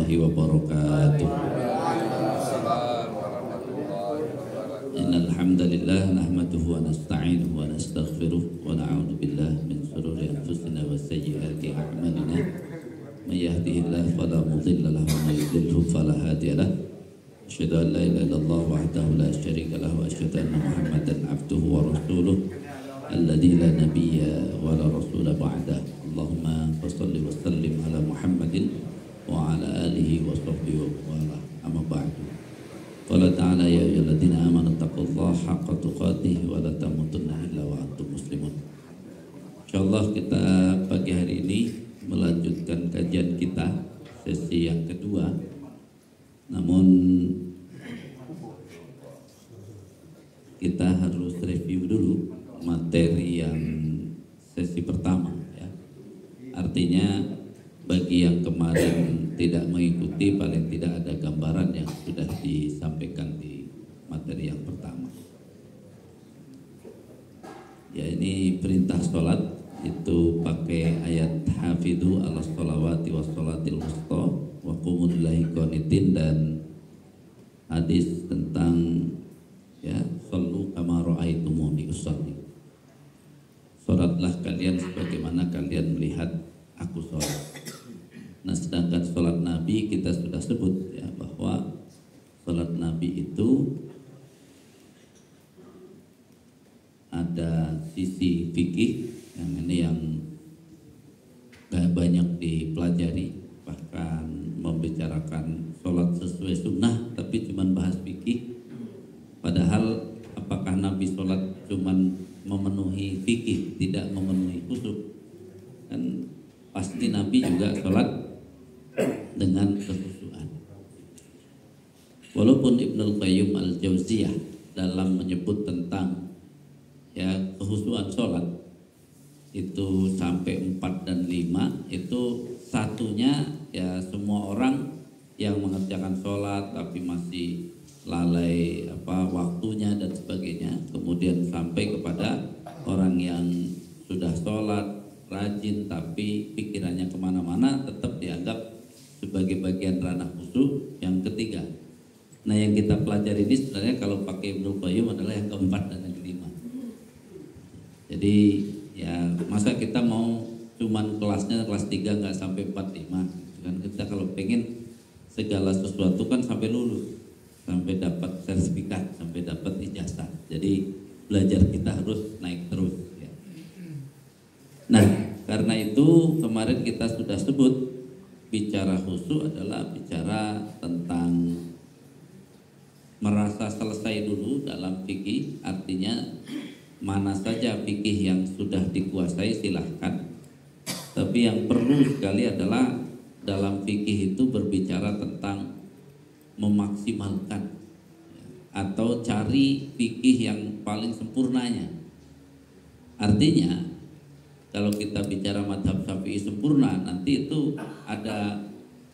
warahmatullahi wabarakatuh. Innal hamdalillah nahmaduhu wa nasta'inuhu wa nastaghfiruh wa na'udzu billahi min shururi anfusina wa sayyiati a'malina. May yahdihillahu fala mudilla lahu wa may yudlilhu fala hadiya lahu. Asyhadu an la ilaha illallah wahdahu la syarika lahu wa asyhadu anna Muhammadan abduhu wa rasuluh alladzi la nabiyya wa la rasula ba'dah. Allahumma shalli wa sallim ala Muhammadin wa ala alihi wa sahbihi wa ala amma ba'du. Qala ta'ala ya ayyuhalladzina amanu taqullaha haqqa tuqatih wa la tamutunna illa wa antum muslimun. Insyaallah kita pagi hari ini melanjutkan kajian kita sesi yang kedua. Namun kita harus review dulu materi yang sesi pertama ya. Artinya bagi yang kemarin tidak mengikuti, paling tidak ada gambaran yang sudah disampaikan di materi yang pertama. Ya, ini perintah sholat itu pakai ayat hafidhu ala sholawati was sholatil wusta wa qumu lillahi qanitin, dan hadis tentang ya shollu kama ra'aitumuni usolli. Sholatlah kalian sebagaimana kalian melihat aku sholat. Nah, sedangkan sholat Nabi kita sudah sebut ya, bahwa sholat Nabi itu ada sisi fikih yang ini yang banyak dipelajari, bahkan membicarakan sholat sesuai sunnah tapi cuman bahas fikih. Padahal apakah Nabi sholat cuman memenuhi fikih, tidak memenuhi khusyuk? Kan pasti Nabi juga sholat dengan kekhusyuan. Walaupun Ibnul Qayyim Al-Jauziyah dalam menyebut tentang ya kekhusyuan sholat itu sampai 4 dan 5, itu satunya ya semua orang yang mengerjakan sholat tapi masih lalai waktunya dan sebagainya, kemudian sampai kepada orang yang sudah sholat rajin tapi pikirannya kemana-mana, tetap dianggap sebagai bagian ranah khusyuk yang ketiga. Nah, yang kita pelajari ini sebenarnya kalau pakai Ibnul Qayyim adalah yang keempat dan yang kelima. Jadi ya masa kita mau cuman kelasnya kelas 3 nggak sampai 4, 5 kan? Kita kalau pengen segala sesuatu kan sampai lulus, sampai dapat sertifikat, sampai dapat ijazah. Jadi belajar kita harus naik terus ya. Nah, karena itu kemarin kita sudah sebut bicara khusyuk adalah bicara tentang merasa selesai dulu dalam fikih. Artinya mana saja fikih yang sudah dikuasai silahkan, tapi yang perlu sekali adalah dalam fikih itu berbicara tentang memaksimalkan atau cari fikih yang paling sempurnanya. Artinya kalau kita bicara mazhab Syafi'i sempurna, nanti itu ada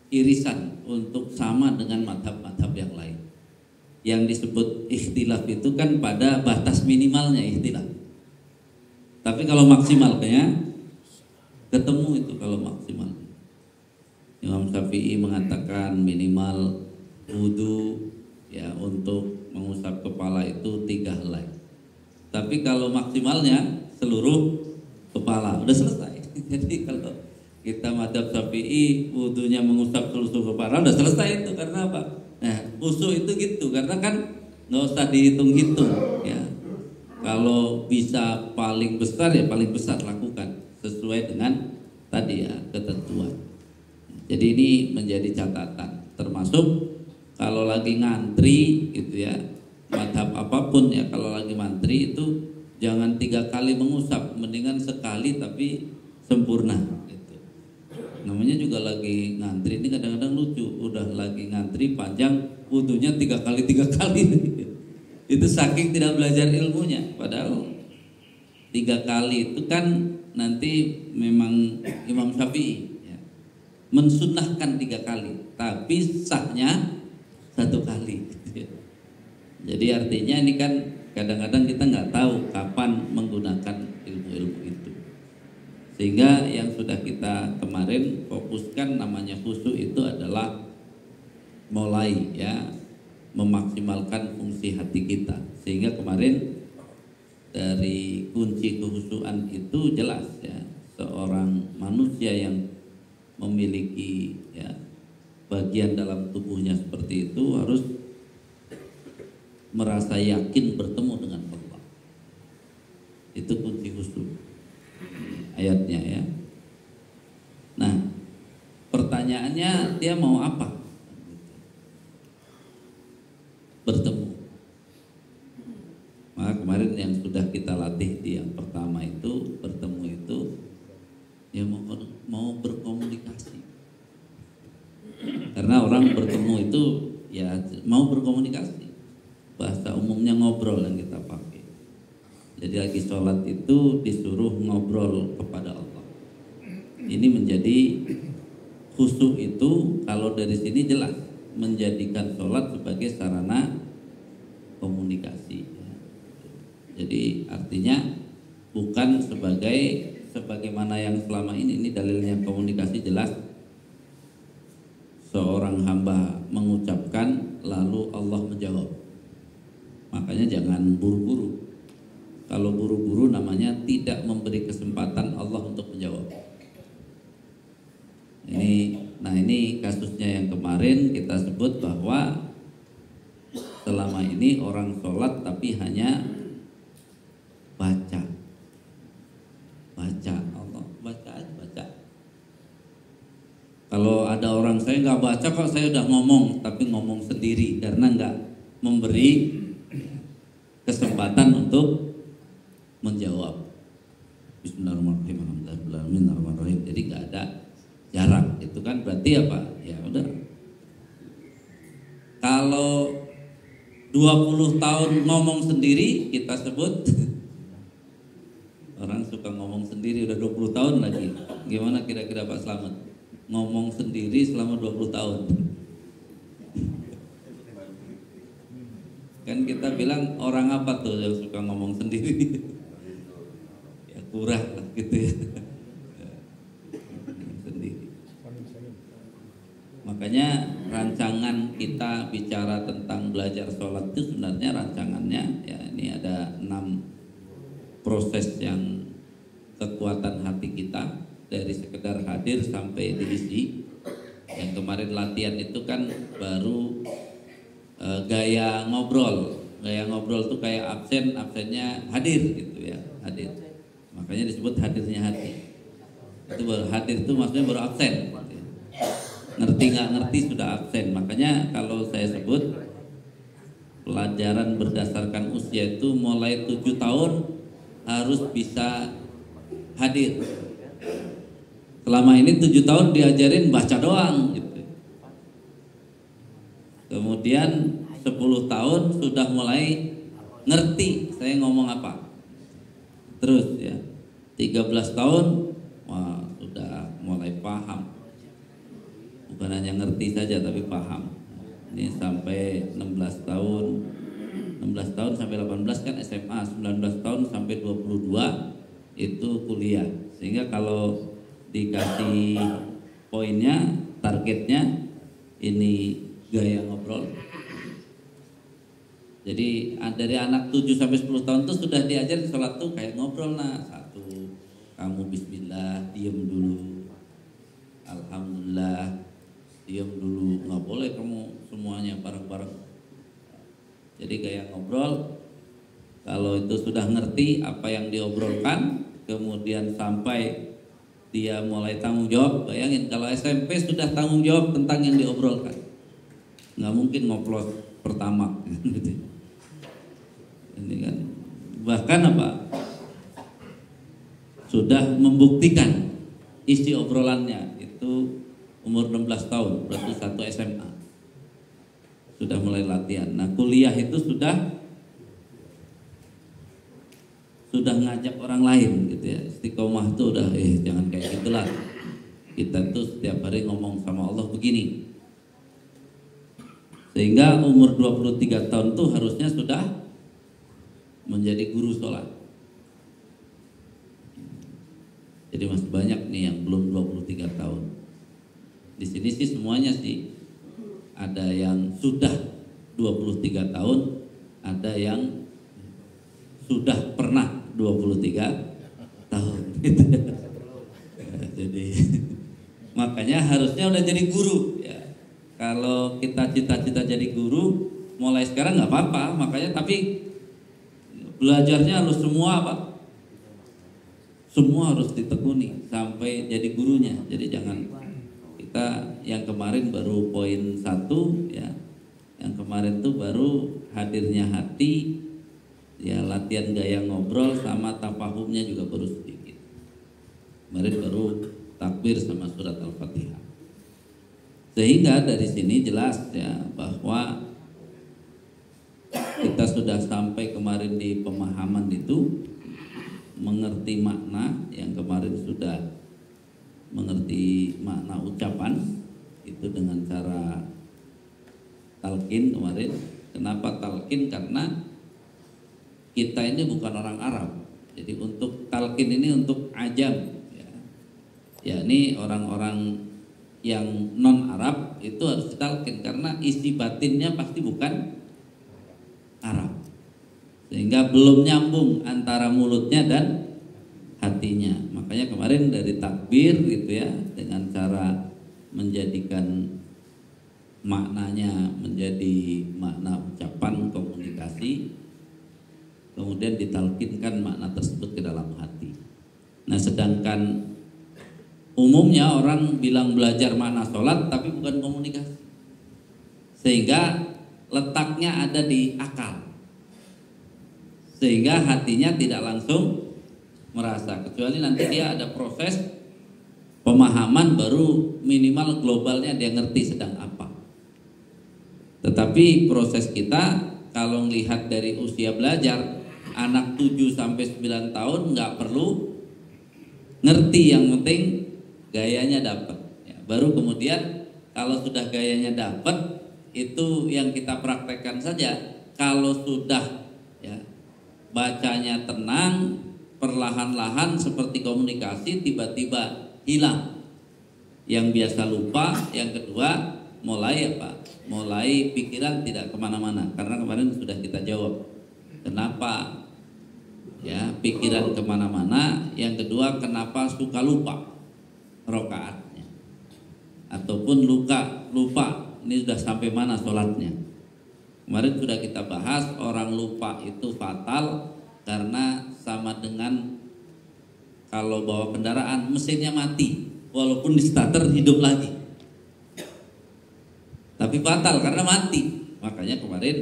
irisan untuk sama dengan mazhab-mazhab yang lain. Yang disebut ikhtilaf itu kan pada batas minimalnya ikhtilaf. Tapi kalau maksimalnya ketemu itu kalau maksimal. Imam Syafi'i mengatakan minimal wudu ya untuk mengusap kepala itu 3 helai. Tapi kalau maksimalnya seluruh kepala, udah selesai. Jadi kalau kita mazhab Syafi'i wudunya mengusap seluruh kepala, udah selesai itu. Karena apa? Nah, khusyuk itu gitu, karena kan nggak usah dihitung-hitung ya. Kalau bisa paling besar ya paling besar lakukan sesuai dengan tadi ya ketentuan. Jadi ini menjadi catatan, termasuk kalau lagi ngantri gitu ya, mazhab apapun ya, kalau lagi ngantri itu jangan 3 kali mengusap, mendingan sekali tapi sempurna gitu. Namanya juga lagi ngantri, ini kadang-kadang lucu, udah lagi ngantri panjang wudunya 3 kali itu saking tidak belajar ilmunya. Padahal 3 kali itu kan nanti memang Imam Syafi'i ya, mensunnahkan 3 kali, tapi sahnya 1 kali gitu ya. Jadi artinya ini kan kadang-kadang kita nggak tahu kapan menggunakan ilmu-ilmu itu. Sehingga yang sudah kita kemarin fokuskan namanya khusyuk itu adalah mulai ya memaksimalkan fungsi hati kita. Sehingga kemarin dari kunci kehusuan itu jelas ya, seorang manusia yang memiliki ya bagian dalam tubuhnya seperti itu harus merasa yakin bertemu dengan Allah. Itu kunci khusyuk ayatnya ya. Nah, pertanyaannya dia mau apa? Bertemu. Maka kemarin yang sudah kita latih di yang pertama itu, bertemu itu ya mau berkomunikasi. Karena orang bertemu itu ya mau berkomunikasi. Bahasa umumnya ngobrol yang kita pakai. Jadi lagi sholat itu disuruh ngobrol kepada Allah. Ini menjadi khusyuk itu kalau dari sini jelas menjadikan sholat sebagai sarana komunikasi. Jadi artinya bukan sebagaimana yang selama ini dalilnya komunikasi jelas. Seorang hamba mengucapkan lalu Allah menjawab. Makanya jangan buru-buru. Kalau buru-buru namanya tidak memberi kesempatan Allah untuk menjawab. Ini kasusnya yang kemarin kita sebut bahwa selama ini orang sholat tapi hanya baca Allah, baca. Kalau ada orang saya nggak baca kok, saya udah ngomong, tapi ngomong sendiri karena nggak memberi kesempatan untuk menjawab. Bismillahirrahmanirrahim, alhamdulillahirrahmanirrahim. Jadi nggak ada jarak. Itu kan berarti apa? Ya udah. Kalau 20 tahun ngomong sendiri kita sebut orang suka ngomong sendiri udah 20 tahun lagi. Gimana kira-kira Pak Slamet? Ngomong sendiri selama 20 tahun. Kan kita bilang orang apa tuh yang suka ngomong sendiri? Ya kurang lah gitu ya. Sendiri. Makanya rancangan kita bicara tentang belajar sholat itu sebenarnya rancangannya ya ini ada 6 proses yang kekuatan hati kita. Dari sekedar hadir sampai diisi. Yang kemarin latihan itu kan baru gaya ngobrol. Gaya ngobrol tuh kayak absennya hadir gitu ya, hadir. Makanya disebut hadirnya hati. Itu baru hadir itu maksudnya baru absen. Ngerti nggak ngerti sudah absen. Makanya kalau saya sebut pelajaran berdasarkan usia itu mulai 7 tahun harus bisa hadir. Selama ini 7 tahun diajarin baca doang gitu. Kemudian 10 tahun sudah mulai ngerti saya ngomong apa. Terus ya 13 tahun wah sudah mulai paham. Bukan hanya ngerti saja tapi paham. Ini sampai 16 tahun 16 tahun sampai 18 kan SMA, 19 tahun sampai 22 itu kuliah. Sehingga kalau dikasih poinnya, targetnya ini gaya ngobrol. Jadi dari anak 7 sampai 10 tahun tuh sudah diajar sholat tuh kayak ngobrol. Nah, 1 kamu bismillah, diem dulu. Alhamdulillah, diem dulu. Nggak boleh kamu semuanya bareng-bareng. Jadi gaya ngobrol. Kalau itu sudah ngerti apa yang diobrolkan, kemudian sampai dia mulai tanggung jawab. Bayangin kalau SMP sudah tanggung jawab tentang yang diobrolkan, nggak mungkin ngoplos pertama gitu. Ini kan bahkan apa sudah membuktikan isi obrolannya itu umur 16 tahun berarti 1 SMA sudah mulai latihan. Nah kuliah itu sudah ngajak orang lain gitu ya. Istiqomah itu udah jangan kayak gitulah. Kita tuh setiap hari ngomong sama Allah begini. Sehingga umur 23 tahun tuh harusnya sudah menjadi guru sholat. Jadi masih banyak nih yang belum 23 tahun. Di sini sih semuanya sih ada yang sudah 23 tahun, ada yang sudah pernah 23 tahun gitu. Jadi makanya harusnya udah jadi guru ya. Kalau kita cita-cita jadi guru mulai sekarang nggak apa-apa, makanya tapi belajarnya harus semua Pak. Semua harus ditekuni sampai jadi gurunya. Jadi jangan kita yang kemarin baru poin 1 ya. Yang kemarin tuh baru hadirnya hati ya, latihan gaya ngobrol sama tafahumnya juga baru sedikit. Kemarin baru takbir sama surat Al-Fatihah. Sehingga dari sini jelas ya bahwa kita sudah sampai kemarin di pemahaman itu, mengerti makna yang kemarin sudah mengerti makna ucapan itu dengan cara talqin kemarin. Kenapa talqin? Karena kita ini bukan orang Arab. Jadi untuk talqin ini untuk ajam ya ini orang-orang yang non Arab itu harus ditalqin karena isi batinnya pasti bukan Arab, sehingga belum nyambung antara mulutnya dan hatinya. Makanya kemarin dari takbir gitu ya, dengan cara menjadikan maknanya menjadi makna ucapan komunikasi, kemudian ditalkinkan makna tersebut ke dalam hati. Nah sedangkan umumnya orang bilang belajar makna sholat tapi bukan komunikasi, sehingga letaknya ada di akal, sehingga hatinya tidak langsung merasa, kecuali nanti dia ada proses pemahaman baru minimal globalnya dia ngerti sedang apa. Tetapi proses kita kalau melihat dari usia belajar, anak 7 sampai 9 tahun nggak perlu ngerti, yang penting gayanya dapat ya. Baru kemudian kalau sudah gayanya dapat, itu yang kita praktekkan saja. Kalau sudah ya bacanya tenang, perlahan-lahan seperti komunikasi, tiba-tiba hilang. Yang biasa lupa, yang kedua mulai apa? Mulai pikiran tidak kemana-mana. Karena kemarin sudah kita jawab kenapa ya pikiran kemana-mana. Yang kedua kenapa suka lupa rokaatnya, ataupun lupa ini sudah sampai mana sholatnya. Kemarin sudah kita bahas orang lupa itu fatal karena sama dengan kalau bawa kendaraan mesinnya mati walaupun di starter hidup lagi, tapi fatal karena mati. Makanya kemarin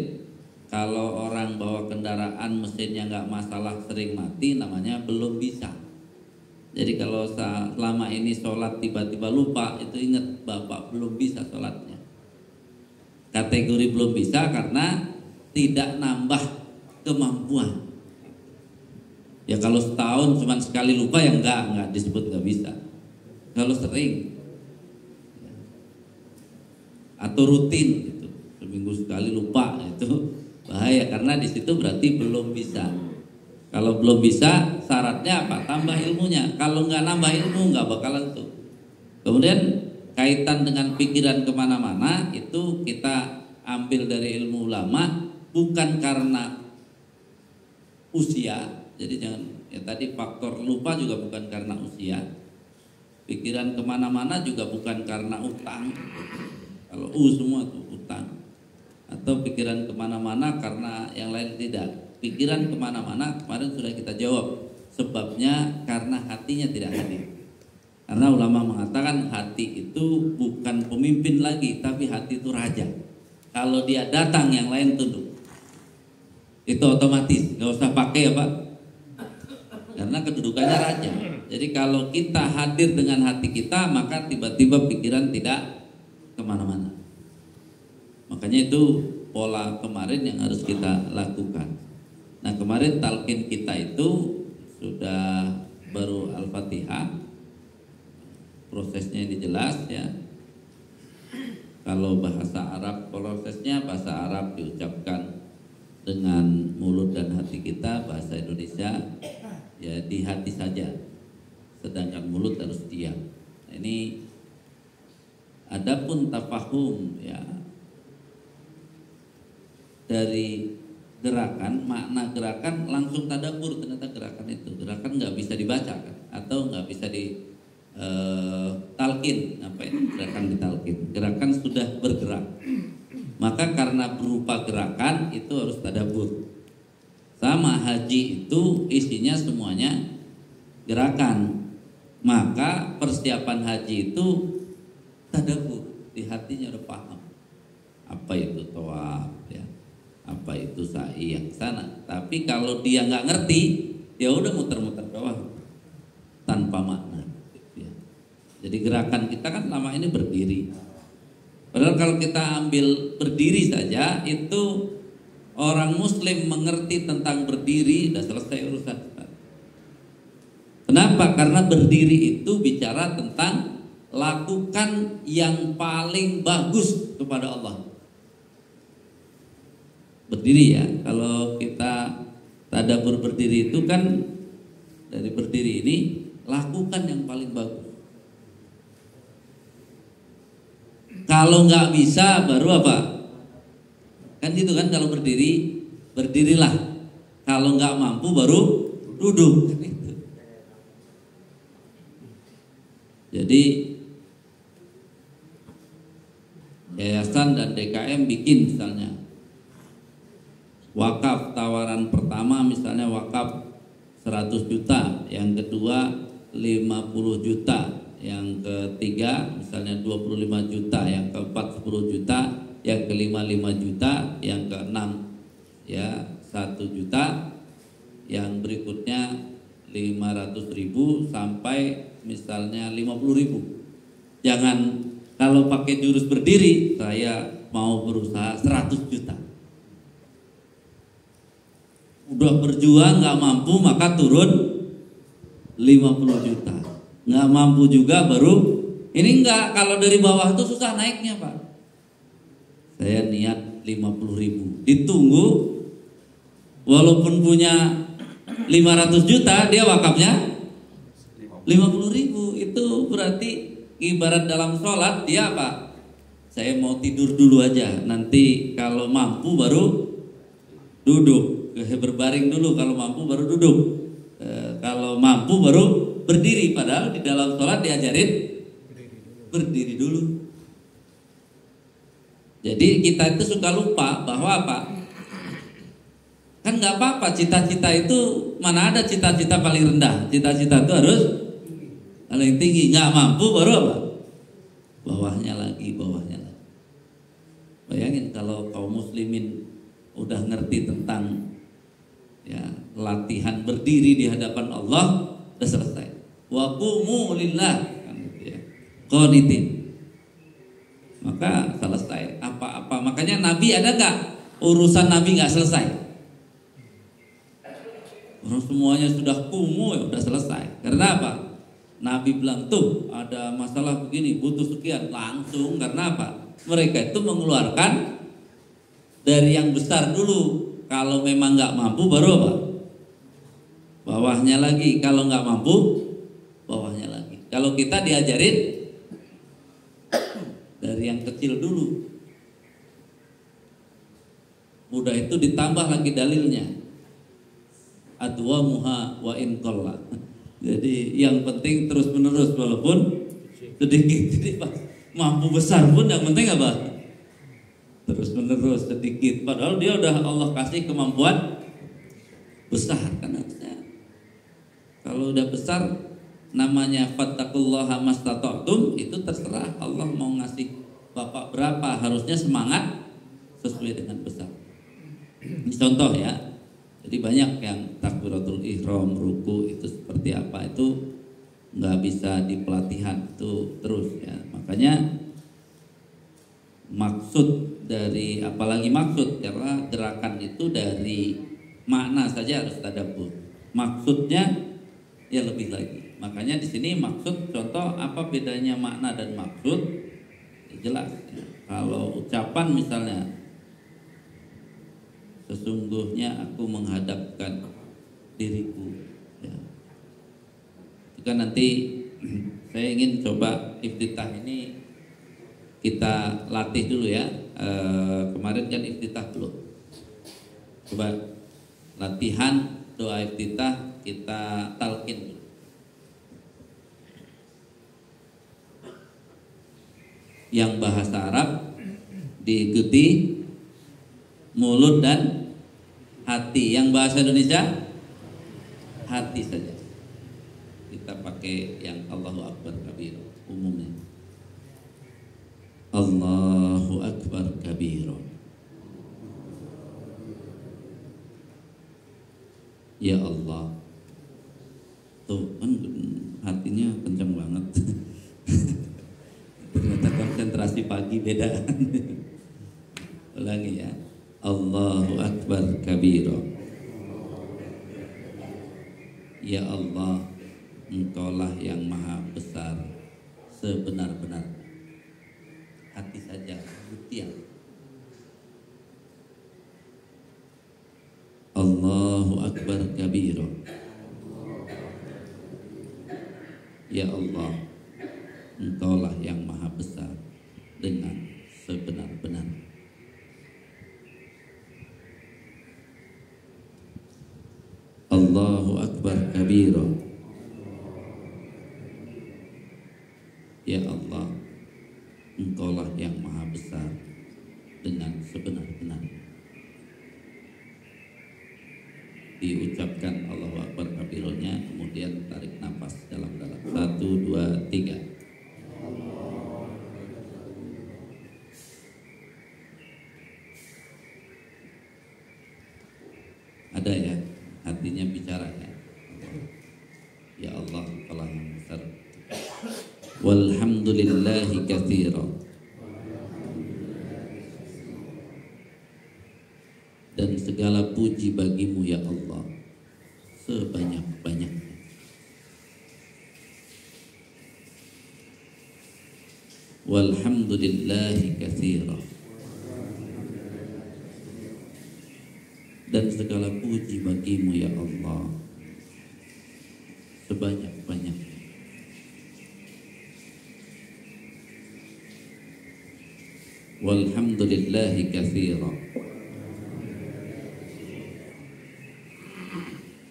kalau orang bawa kendaraan mesinnya nggak masalah sering mati, namanya belum bisa. Jadi kalau selama ini sholat tiba-tiba lupa, itu ingat Bapak belum bisa sholatnya. Kategori belum bisa karena tidak nambah kemampuan. Ya kalau setahun cuma sekali lupa ya enggak disebut nggak bisa. Kalau sering atau rutin gitu, seminggu sekali lupa, itu bahaya karena di situ berarti belum bisa. Kalau belum bisa syaratnya apa? Tambah ilmunya. Kalau nggak nambah ilmu nggak bakalan tuh. Kemudian kaitan dengan pikiran kemana-mana itu kita ambil dari ilmu ulama, bukan karena usia. Jadi jangan ya tadi faktor lupa juga bukan karena usia. Pikiran kemana-mana juga bukan karena utang. Kalau semua tuh utang. Atau pikiran kemana-mana karena yang lain tidak. Pikiran kemana-mana kemarin sudah kita jawab. Sebabnya karena hatinya tidak hadir. Karena ulama mengatakan hati itu bukan pemimpin lagi, tapi hati itu raja. Kalau dia datang yang lain tunduk. Itu otomatis, nggak usah pakai ya Pak. Karena kedudukannya raja. Jadi kalau kita hadir dengan hati kita, maka tiba-tiba pikiran tidak kemana-mana. Makanya itu pola kemarin yang harus kita lakukan. Nah kemarin talqin kita itu sudah baru Al-Fatihah. Prosesnya ini jelas ya. Kalau bahasa Arab prosesnya bahasa Arab diucapkan dengan mulut dan hati kita, bahasa Indonesia ya di hati saja. Sedangkan mulut harus diam. Nah, ini adapun tafahum ya, dari gerakan, makna gerakan langsung tadabbur. Ternyata gerakan nggak bisa dibaca kan, atau nggak bisa di talqin. Apa itu gerakan ditalqin? Gerakan sudah bergerak, maka karena berupa gerakan itu harus tadabbur. Sama haji itu isinya semuanya gerakan, maka persiapan haji itu tadabbur, di hatinya udah paham apa itu tawaf ya, apa itu sa'i yang sana. Tapi kalau dia nggak ngerti, ya udah muter-muter doang tanpa makna ya. Jadi gerakan kita kan lama ini berdiri, padahal kalau kita ambil berdiri saja itu orang muslim mengerti tentang berdiri udah selesai urusan. Kenapa? Karena berdiri itu bicara tentang lakukan yang paling bagus kepada Allah. Berdiri ya, kalau kita tadabbur berdiri itu kan dari berdiri ini lakukan yang paling bagus. Kalau nggak bisa baru apa? Kan gitu kan, kalau berdiri, berdirilah. Kalau nggak mampu baru duduk. Jadi yayasan dan DKM bikin misalnya wakaf, tawaran pertama misalnya wakaf 100 juta, yang kedua 50 juta, yang ketiga misalnya 25 juta, yang keempat 10 juta, yang kelima 5 juta, yang keenam ya 1 juta, yang berikutnya 500.000 sampai misalnya 50.000. Jangan kalau pakai jurus berdiri, saya mau berusaha 100 juta. Udah berjuang nggak mampu maka turun 50 juta. Nggak mampu juga baru ini enggak, kalau dari bawah itu susah naiknya Pak. Saya niat 50.000, ditunggu walaupun punya 500 juta dia wakafnya 50.000. Itu berarti ibarat dalam sholat dia apa? Saya mau tidur dulu aja, nanti kalau mampu baru duduk. Berbaring dulu, kalau mampu baru duduk. Kalau mampu baru berdiri. Padahal di dalam sholat diajarin berdiri dulu. Jadi kita itu suka lupa bahwa apa? Kan nggak apa-apa, cita-cita itu mana ada cita-cita paling rendah. Cita-cita itu harus paling tinggi. Nggak mampu baru apa? Bawahnya lagi, bawahnya lagi. Bayangin kalau kaum muslimin udah ngerti tentang ya latihan berdiri di hadapan Allah, udah selesai. Wa qumu lillah kan gitu ya. Qanitin. Maka selesai apa-apa. Makanya Nabi ada nggak urusan Nabi nggak selesai? Orang semuanya sudah kumu ya udah selesai. Karena apa? Nabi bilang tuh ada masalah begini butuh sekian, langsung. Karena apa? Mereka itu mengeluarkan dari yang besar dulu. Kalau memang nggak mampu baru apa? Bawahnya lagi. Kalau nggak mampu, bawahnya lagi. Kalau kita diajarin dari yang kecil dulu. Mudah itu ditambah lagi dalilnya. Adwamuha wa in qalla. Jadi yang penting terus menerus walaupun sedikit. Jadi pas mampu besar pun yang penting apa? Terus menerus sedikit. Padahal dia udah Allah kasih kemampuan besar kan harusnya. Kalau udah besar namanya fattaqullaha mastata'tum, itu terserah Allah mau ngasih Bapak berapa, harusnya semangat sesuai dengan besar. Ini contoh ya. Jadi banyak yang takbiratul ihram, ruku itu seperti apa itu nggak bisa di pelatihan itu terus ya. Makanya maksud dari, apalagi maksud, karena gerakan itu dari makna saja harus tadabbur. Maksudnya ya lebih lagi. Makanya di sini maksud, contoh apa bedanya makna dan maksud? Ya jelas. Ya. Kalau ucapan misalnya sesungguhnya aku menghadapkan diriku ya. Itu kan nanti saya ingin coba iftitah ini kita latih dulu ya. Kemarin kan iftitah belum. Coba latihan doa iftitah kita talqin. Yang bahasa Arab diikuti mulut dan hati. Yang bahasa Indonesia hati saja. Kita pakai yang Allahu Akbar kabir umumnya. Allahu Akbar kabir. Ya Allah. Tuh kan hatinya kencang banget. Ternyata konsentrasi pagi beda. Ulangi ya. Allahu Akbar kabira. Ya Allah, Engkaulah yang maha besar sebenar-benar. Hati saja buktian. Allahu Akbar kabira. Ya Allah, Engkaulah yang maha besar dengan sebenar-benar. Allahu Akbar kabira. Ya Allah, Engkaulah yang maha besar dengan sebenar-benar. Diucapkan Allahu Akbar kabironya, kemudian tarik nafas dalam-dalam. 1, 2, 3. Ada ya, hatinya bicara ya. Ya Allah, Engkaulah yang besar. Walhamdulillahi katsira. Dan segala puji bagimu ya Allah sebanyak-banyaknya. Walhamdulillahi katsira. Dan segala puji bagimu ya Allah sebanyak-banyaknya. Walhamdulillahi katsira.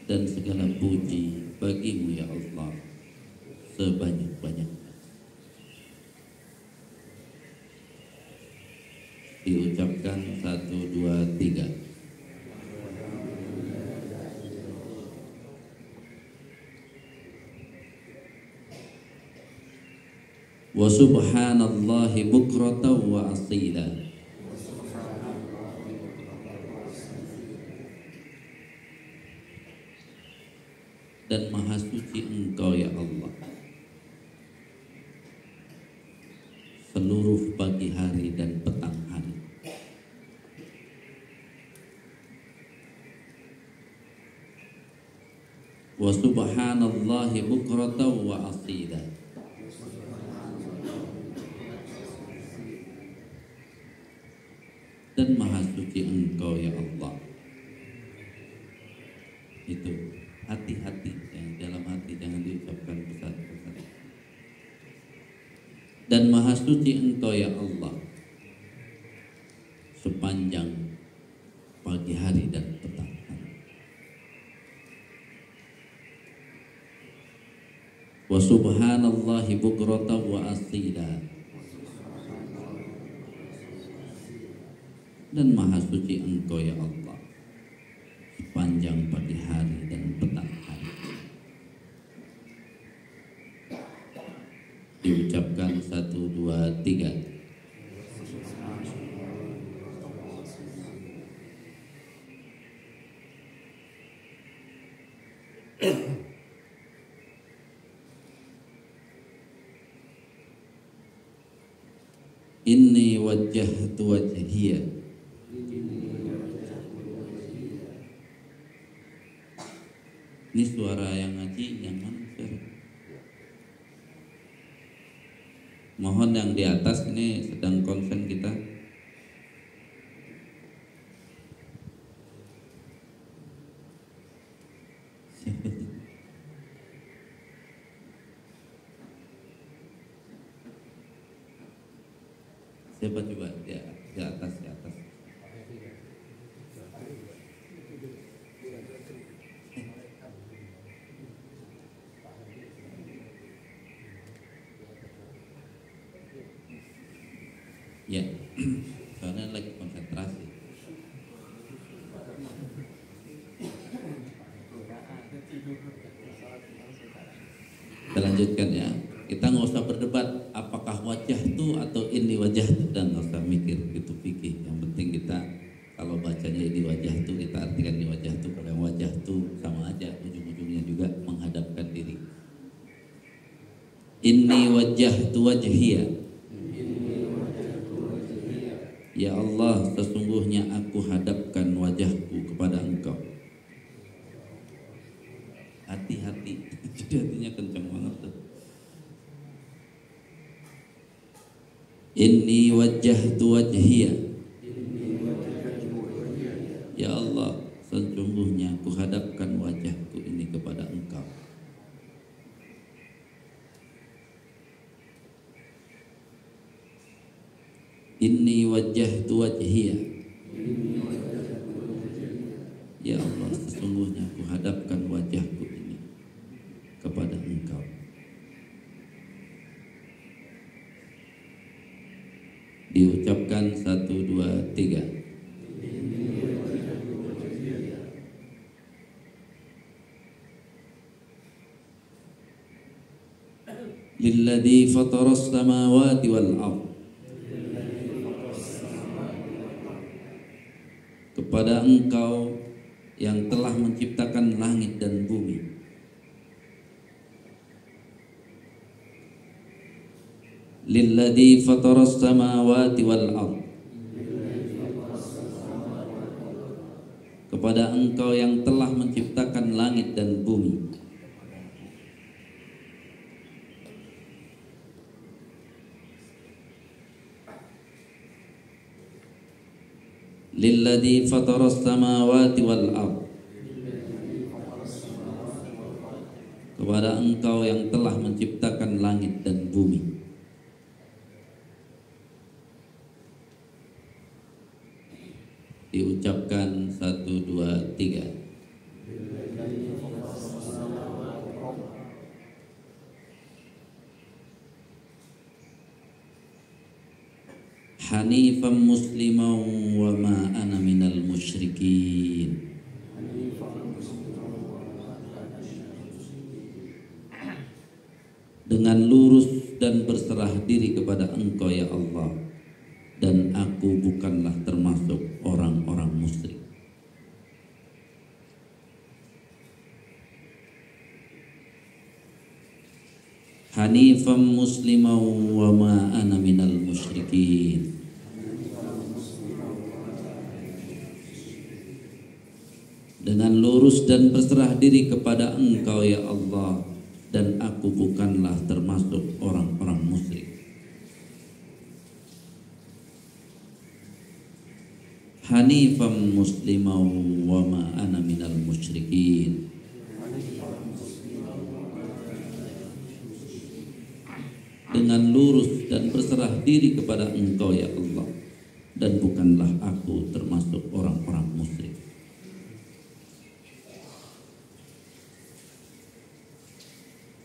Dan segala puji bagimu ya Allah sebanyak-banyaknya. Diucapkan 1, 2, 3. Wa subhanallahi bukratan wa asila. Dan maha suci Engkau ya Allah seluruh pagi hari dan petang hari. Wa subhanallahi bukratan wa asila. Dan maha suci Engkau ya Allah. Itu hati-hati, yang dalam hati jangan diucapkan besar-besar. Dan maha suci Engkau ya Allah sepanjang pagi hari dan petang hari. Wa subhanallahi bukratan wa asila. Dan maha suci Engkau ya Allah sepanjang pagi hari dan petang hari. Diucapkan 1, 2, 3. Inni wajjahtu wajhiya. Ini suara yang ngaji yang mana suara? Mohon yang di atas, ini sedang konsen kita. Siapa coba di atas, di atas. Ya, soalnya lagi konsentrasi. Kita lanjutkan ya. Kita nggak usah berdebat apakah wajah itu atau ini wajah itu, dan nggak usah mikir gitu fikih. Yang penting kita kalau bacanya ini wajah itu, kita artikan ini wajah itu. Kalau yang wajah itu sama aja, ujung-ujungnya juga menghadapkan diri. Inni wajjahtu wajhiya, ya Allah, sesungguhnya aku hadapkan wajahku kepada Engkau. Hati-hati, jadi hatinya kencang banget tuh. Inni wajjahtu wajhiya, ya Allah, sesungguhnya aku hadapkan wajahku ini kepada Engkau. Inni wajjahtu wajhiya, ya Allah, sesungguhnya aku hadapkan wajahku ini kepada Engkau. Diucapkan 1, 2, 3. Lilladzi fataras samawati wal ardh, kepada Engkau yang telah menciptakan langit dan bumi. Lilladzi fataras samawati wal ardh, kepada Engkau yang telah menciptakan langit dan bumi. Lilladzi fataras samawati wal ardh, kepada Engkau yang telah menciptakan langit dan bumi. Diucapkan 1, 2, 3. Hanifan musliman wa ma ana minal musyrikin. Dengan lurus dan berserah diri kepada Engkau ya Allah, dan aku bukanlah termasuk orang-orang musyrik. Hanifan musliman wa ma ana minal musyrikin. Dengan lurus dan berserah diri kepada Engkau ya Allah, dan aku bukanlah termasuk orang-orang musyrik. Hanifan musliman wa ma ana minal musyrikin. Dengan lurus dan berserah diri kepada Engkau ya Allah, dan bukanlah aku termasuk orang-orang musyrik.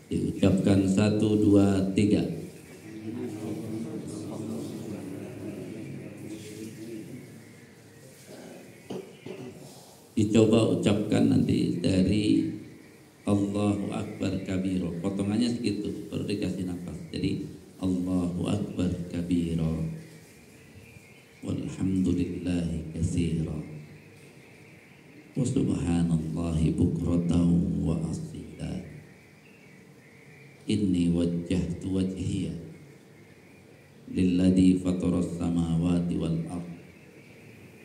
Diucapkan 1, 2, 3. Dicoba ucapkan nanti dari Allahu Akbar kabiro, potongannya segitu, baru dikasih nafas. Jadi Allahu Akbar kabiro, walhamdulillahi katsira, wa subhanallahi bukratan wa asila. Inni wajjahtu wajhiya lilladzi fataras samawati wal ardh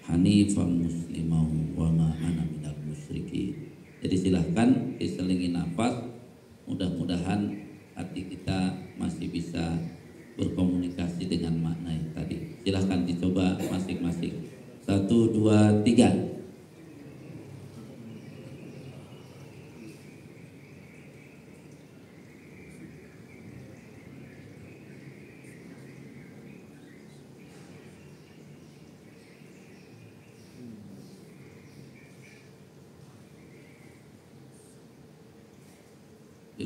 hanifan musliman wa ma ana minal musyrikin. Jadi silahkan diselingi nafas, mudah-mudahan hati kita masih bisa berkomunikasi dengan makna yang tadi. Silahkan dicoba masing-masing. 1, 2, 3.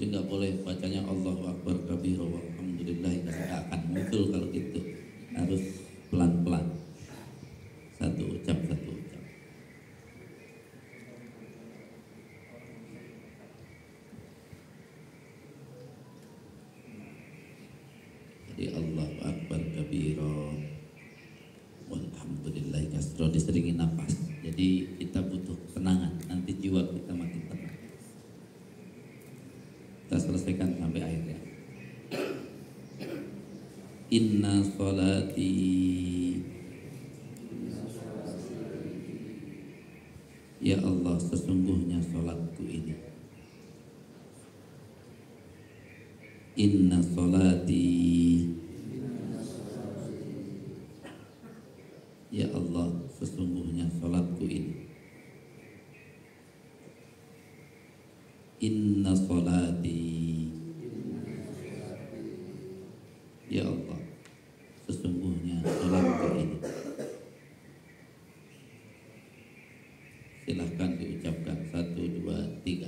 Jadi nggak boleh bacanya Allahu Akbar kabira walhamdulillah, nggak akan muncul kalau gitu. Harus pelan-pelan, satu ucap satu ucap. Jadi Allahu Akbar kabira walhamdulillah kasro, diseringin nafas. Jadi kita butuh ketenangan, nanti jiwa kita makin tenang. Kita selesaikan sampai akhirnya. Inna sholati, ya Allah sesungguhnya sholatku ini. Inna sholati, ya Allah sesungguhnya sholatku ini. Inna sholati, ya Allah sesungguhnya sholatku ini. Silahkan diucapkan 1, 2, 3.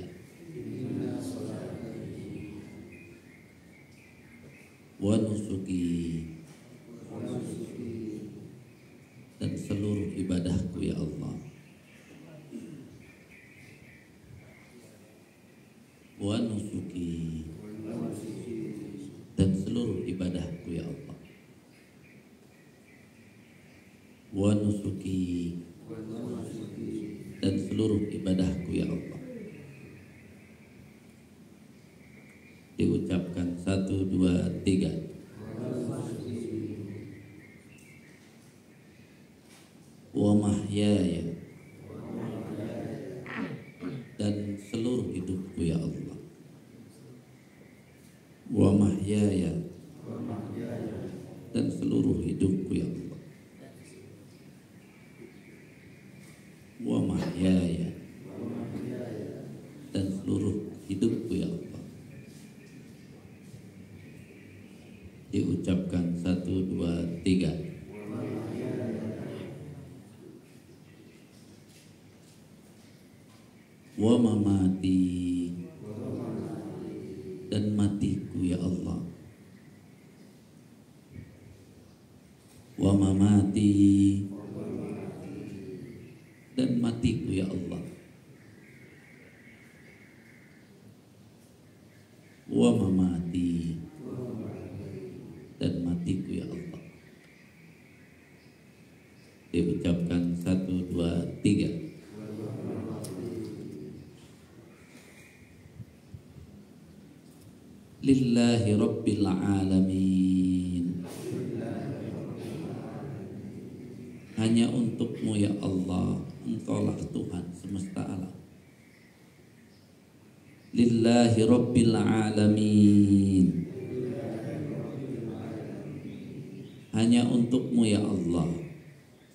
Wa nusuki, dan seluruh ibadahku ya Allah. Wa nusuki, dan seluruh ibadahku ya Allah. Wa nusuki, dan seluruh ibadahku ya Allah. Diucapkan 1, 2, 3. Wa mahyaya, dan seluruh hidupku ya Allah. Wa mahyaya, dan seluruh hidupku ya Allah. Wa mahyaya, dan seluruh hidupku ya Allah. Diucapkan 1, 2, 3. Wa mamati, dan matiku ya Allah. Wa mamati, dan matiku ya Allah. Wa mamati, dan matiku ya Allah. Diucapkan 1, 2, 3. Lillahi Rabbil Alamin, hanya untukmu ya Allah, Engkaulah Tuhan semesta alam. Lillahi Rabbil Alamin, hanya untukmu ya Allah,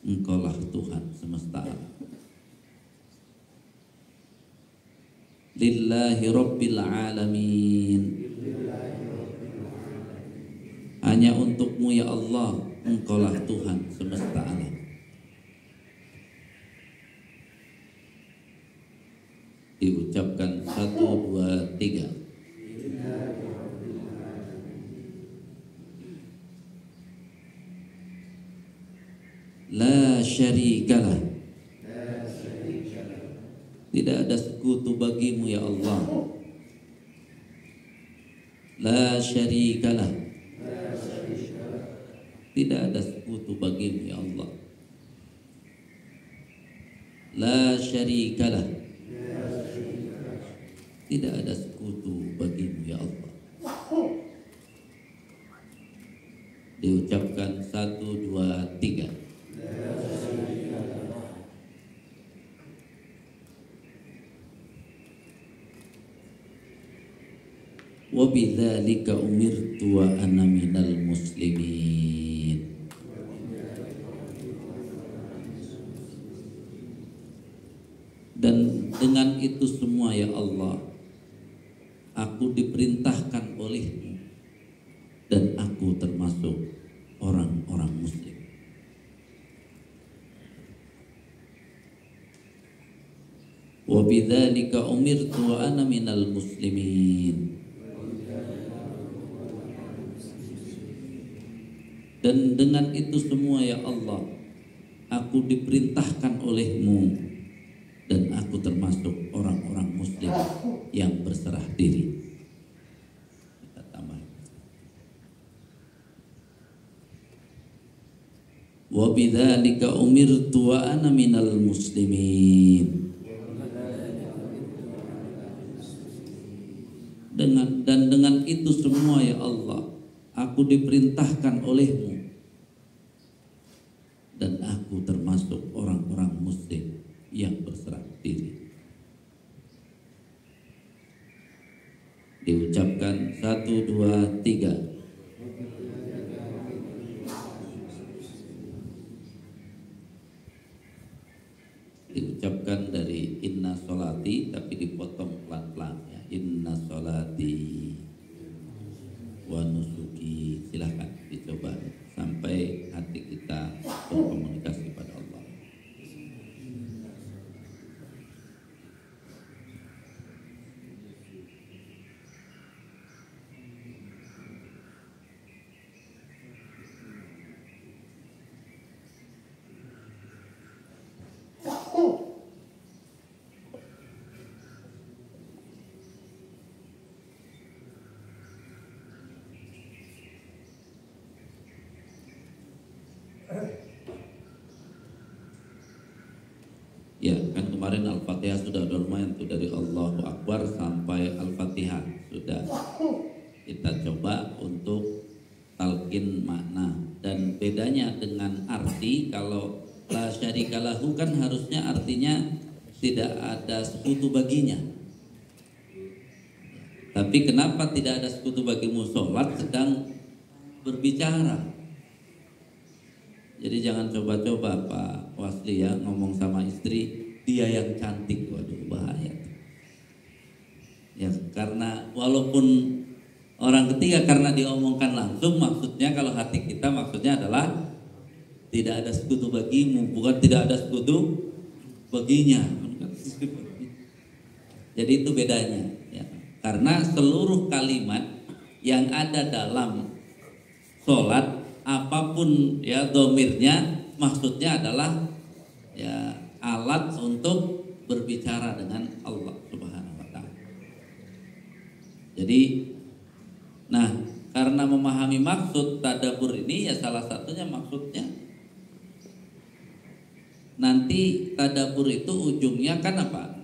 Engkaulah Tuhan semesta alam. Lillahi Rabbil Alamin, hanya untukmu ya Allah, Engkaulah Tuhan semesta alam. Diucapkan 1, 2, 3. La syarikalah, tidak ada sekutu bagimu ya Allah. La syarikalah, tidak ada sekutu bagimu ya Allah. La syarikalah, tidak ada sekutu bagimu ya Allah. Diucapkan 1, 2, 3. Wa bidzalika umirtu wa ana minal muslimin. Dan dengan itu semua ya Allah, aku diperintahkan olehmu dan aku termasuk orang-orang muslim. Wa bidzalika umirtu wa ana minal muslimin. Dan dengan itu semua ya Allah, aku diperintahkan oleh-Mu dan aku termasuk orang-orang muslim yang berserah diri. Kita tambah. Wa bidzalika umirtu wa ana minal muslimin. Dengan itu semua ya Allah, aku diperintahkan oleh-Mu dan aku termasuk orang-orang muslim yang berserah diri. Diucapkan 1, 2, 3. Diucapkan dari inna sholati tapi dipotong pelan-pelan ya. Inna sholati wa nusuki. Silahkan dicoba sampai hati kita berkomunikasi pada Allah. Ya kan kemarin Al-Fatihah sudah lumayan tuh, dari Allahu Akbar sampai Al-Fatihah sudah. Kita coba untuk talqin makna. Dan bedanya dengan arti, kalau la syarikalahu kan harusnya artinya tidak ada sekutu baginya. Tapi kenapa tidak ada sekutu bagimu? Sholat sedang berbicara. Jadi jangan coba-coba Pak Wasli ya ngomong sama istri, dia yang cantik. Waduh, bahaya. Ya karena walaupun orang ketiga, karena diomongkan langsung, maksudnya kalau hati kita maksudnya adalah tidak ada sekutu bagimu, bukan tidak ada sekutu baginya. Jadi itu bedanya ya. Karena seluruh kalimat yang ada dalam sholat, apapun ya domirnya, maksudnya adalah ya alat untuk berbicara dengan Allah Subhanahu wa ta'ala. Jadi nah, karena memahami maksud tadabbur ini ya salah satunya maksudnya nanti tadabbur itu ujungnya kan apa?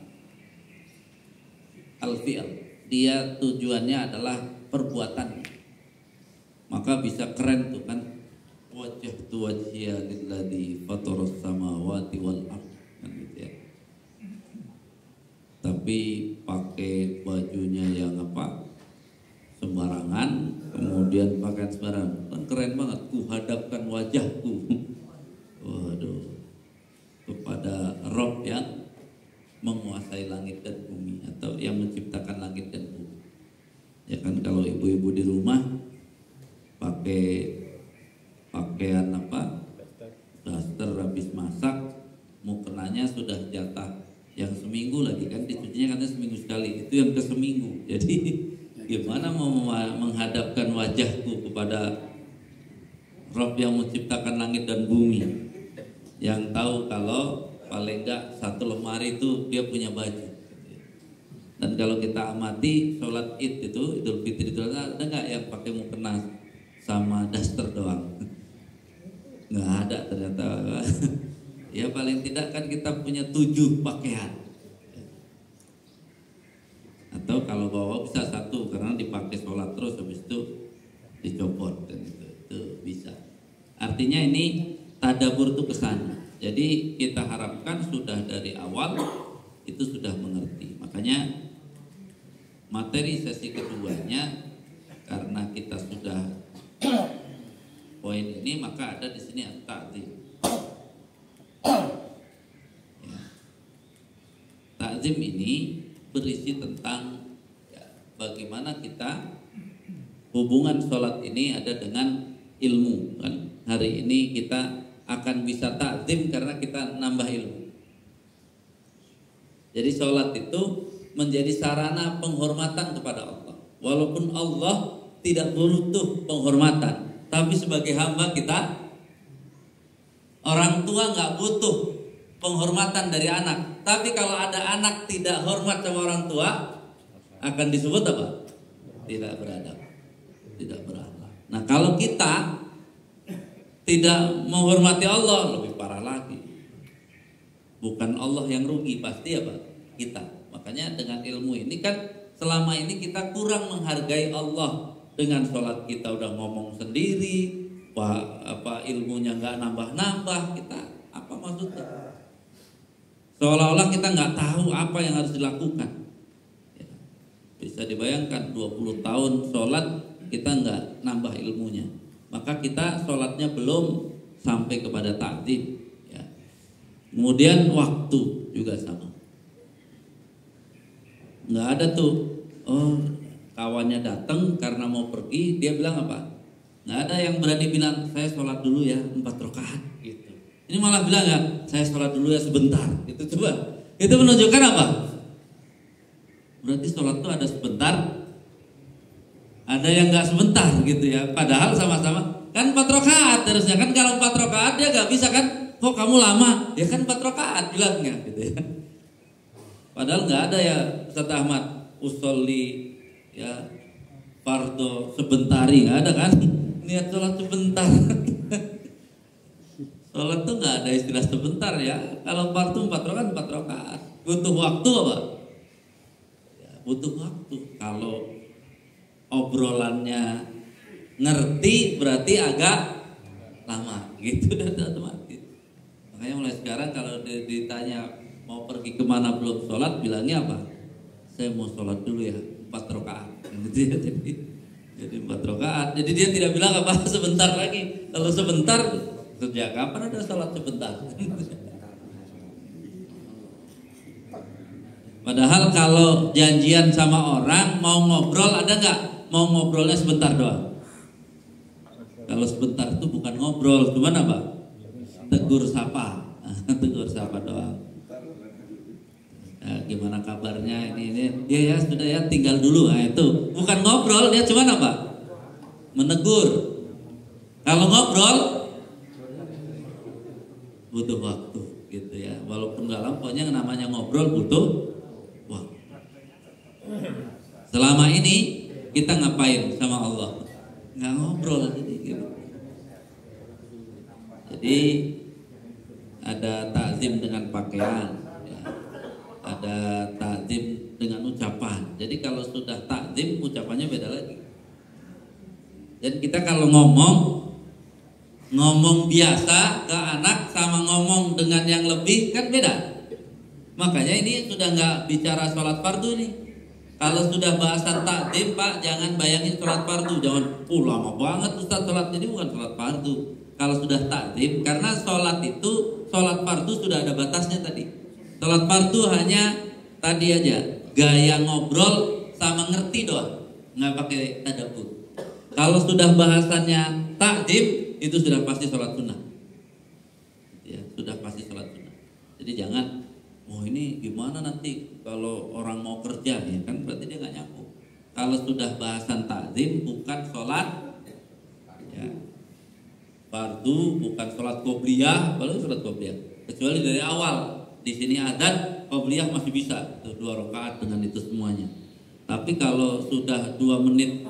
Al-fi'l. Dia tujuannya adalah perbuatan. Maka bisa keren tuh kan, wajjahtu wajhiya lilladzi fataras samawati wal ardh kan gitu ya. Tapi pakai bajunya yang apa? Sembarangan, kemudian pakaian sembarangan. Kan keren banget, ku hadapkan wajahku. Waduh. Kepada Rabb yang menguasai langit dan bumi, atau yang menciptakan langit dan bumi. Ya kan kalau ibu-ibu di rumah pakai pakaian apa, daster habis masak, mukenanya sudah jatah yang seminggu lagi kan, dicucinya katanya seminggu sekali, itu yang ke seminggu. Jadi gimana mau menghadapkan wajahku kepada Rabb yang menciptakan langit dan bumi, yang tahu kalau paling enggak satu lemari itu dia punya baju. Dan kalau kita amati sholat id itu, Idul Fitri itu ada enggak yang pakai mukena sama daster doang? Nggak ada ternyata. Ya paling tidak kan kita punya 7 pakaian. Atau kalau bawa bisa 1 karena dipakai sholat terus, habis itu dicopot dan itu bisa. Artinya ini tadabbur itu kesana. Jadi kita harapkan sudah dari awal itu sudah mengerti. Makanya materi sesi keduanya, karena kita sudah poin ini, maka ada di sini at-ta'zim. Ya. Ta'zim ini berisi tentang ya, bagaimana kita hubungan sholat ini ada dengan ilmu kan. Hari ini kita akan bisa ta'zim karena kita nambah ilmu. Jadi sholat itu menjadi sarana penghormatan kepada Allah. Walaupun Allah tidak butuh penghormatan, Tapi sebagai hamba kita, orang tua nggak butuh penghormatan dari anak. Tapi kalau ada anak tidak hormat sama orang tua, akan disebut apa? Tidak beradab, tidak berakhlak. Nah kalau kita tidak menghormati Allah, lebih parah lagi. Bukan Allah yang rugi, pasti apa? Kita. Makanya dengan ilmu ini kan selama ini kita kurang menghargai Allah. Dengan sholat kita udah ngomong sendiri, apa ilmunya nggak nambah-nambah, kita apa maksudnya? Seolah-olah kita nggak tahu apa yang harus dilakukan. Ya. Bisa dibayangkan 20 tahun sholat kita nggak nambah ilmunya, maka kita sholatnya belum sampai kepada ta'dzim. Ya. Kemudian waktu juga sama. Nggak ada tuh, oh kawannya datang karena mau pergi, dia bilang apa? Nggak ada yang berani bilang saya sholat dulu ya 4 rakaat gitu. Ini malah bilang ya saya sholat dulu ya sebentar. Itu coba, itu menunjukkan apa? Berarti sholat tuh ada sebentar, ada yang nggak sebentar gitu ya. Padahal sama-sama kan 4 rakaat harusnya kan. Kalau 4 rakaat dia nggak bisa kan? Kok kamu lama? Ya kan 4 rakaat bilangnya gitu ya. Padahal nggak ada ya Ustaz Ahmad usolli ya fardo sebentari, nggak ada kan? Niat sholat sebentar. Sholat tuh nggak ada istilah sebentar ya. Kalau fardu 4 rakaat 4 rakaat. Butuh waktu apa? Ya, butuh waktu. Kalau obrolannya ngerti berarti agak lama gitu dan otomatis. Makanya mulai sekarang kalau ditanya mau pergi kemana belum sholat, bilangnya apa? Saya mau sholat dulu ya 4 rakaat. Gitu ya, jadi 4 rakaat. Jadi dia tidak bilang apa sebentar lagi. Kalau sebentar, sejak kapan ada sholat sebentar? Padahal kalau janjian sama orang mau ngobrol ada nggak? Mau ngobrolnya sebentar doang. Kalau sebentar itu bukan ngobrol, cuman apa? Tegur sapa, tegur sapa doang. Nah, gimana kabarnya ini ya sudah ya tinggal dulu. Nah, itu bukan ngobrol, dia cuma apa? Menegur. Kalau ngobrol butuh waktu gitu ya. Walaupun nggak lama, pokoknya namanya ngobrol butuh waktu. Selama ini kita ngapain sama Allah? Nggak ngobrol jadi gitu. Jadi ada takzim dengan pakaian, ada takzim dengan ucapan. Jadi kalau sudah takzim ucapannya beda lagi. Dan kita kalau ngomong biasa ke anak sama ngomong dengan yang lebih kan beda. Makanya ini sudah nggak bicara sholat fardu nih. Kalau sudah bahasan takzim Pak, jangan bayangin sholat fardu. Jangan, lama banget Ustaz sholat. Jadi bukan sholat fardu. Kalau sudah takzim, karena sholat itu, sholat fardu sudah ada batasnya tadi. Sholat fardu hanya tadi aja, gaya ngobrol sama ngerti doang, nggak pakai tadabbur. Kalau sudah bahasannya takzim, itu sudah pasti sholat sunnah. Ya, sudah pasti sholat sunnah. Jadi jangan, ini gimana nanti kalau orang mau kerja ya kan berarti dia nggak nyambung. Kalau sudah bahasan takzim bukan sholat ya, fardu, bukan sholat qobliyah, baru sholat qobliyah. Kecuali dari awal. Di sini adzan, qobliyah masih bisa, 2 rakaat dengan itu semuanya. Tapi kalau sudah 2 menit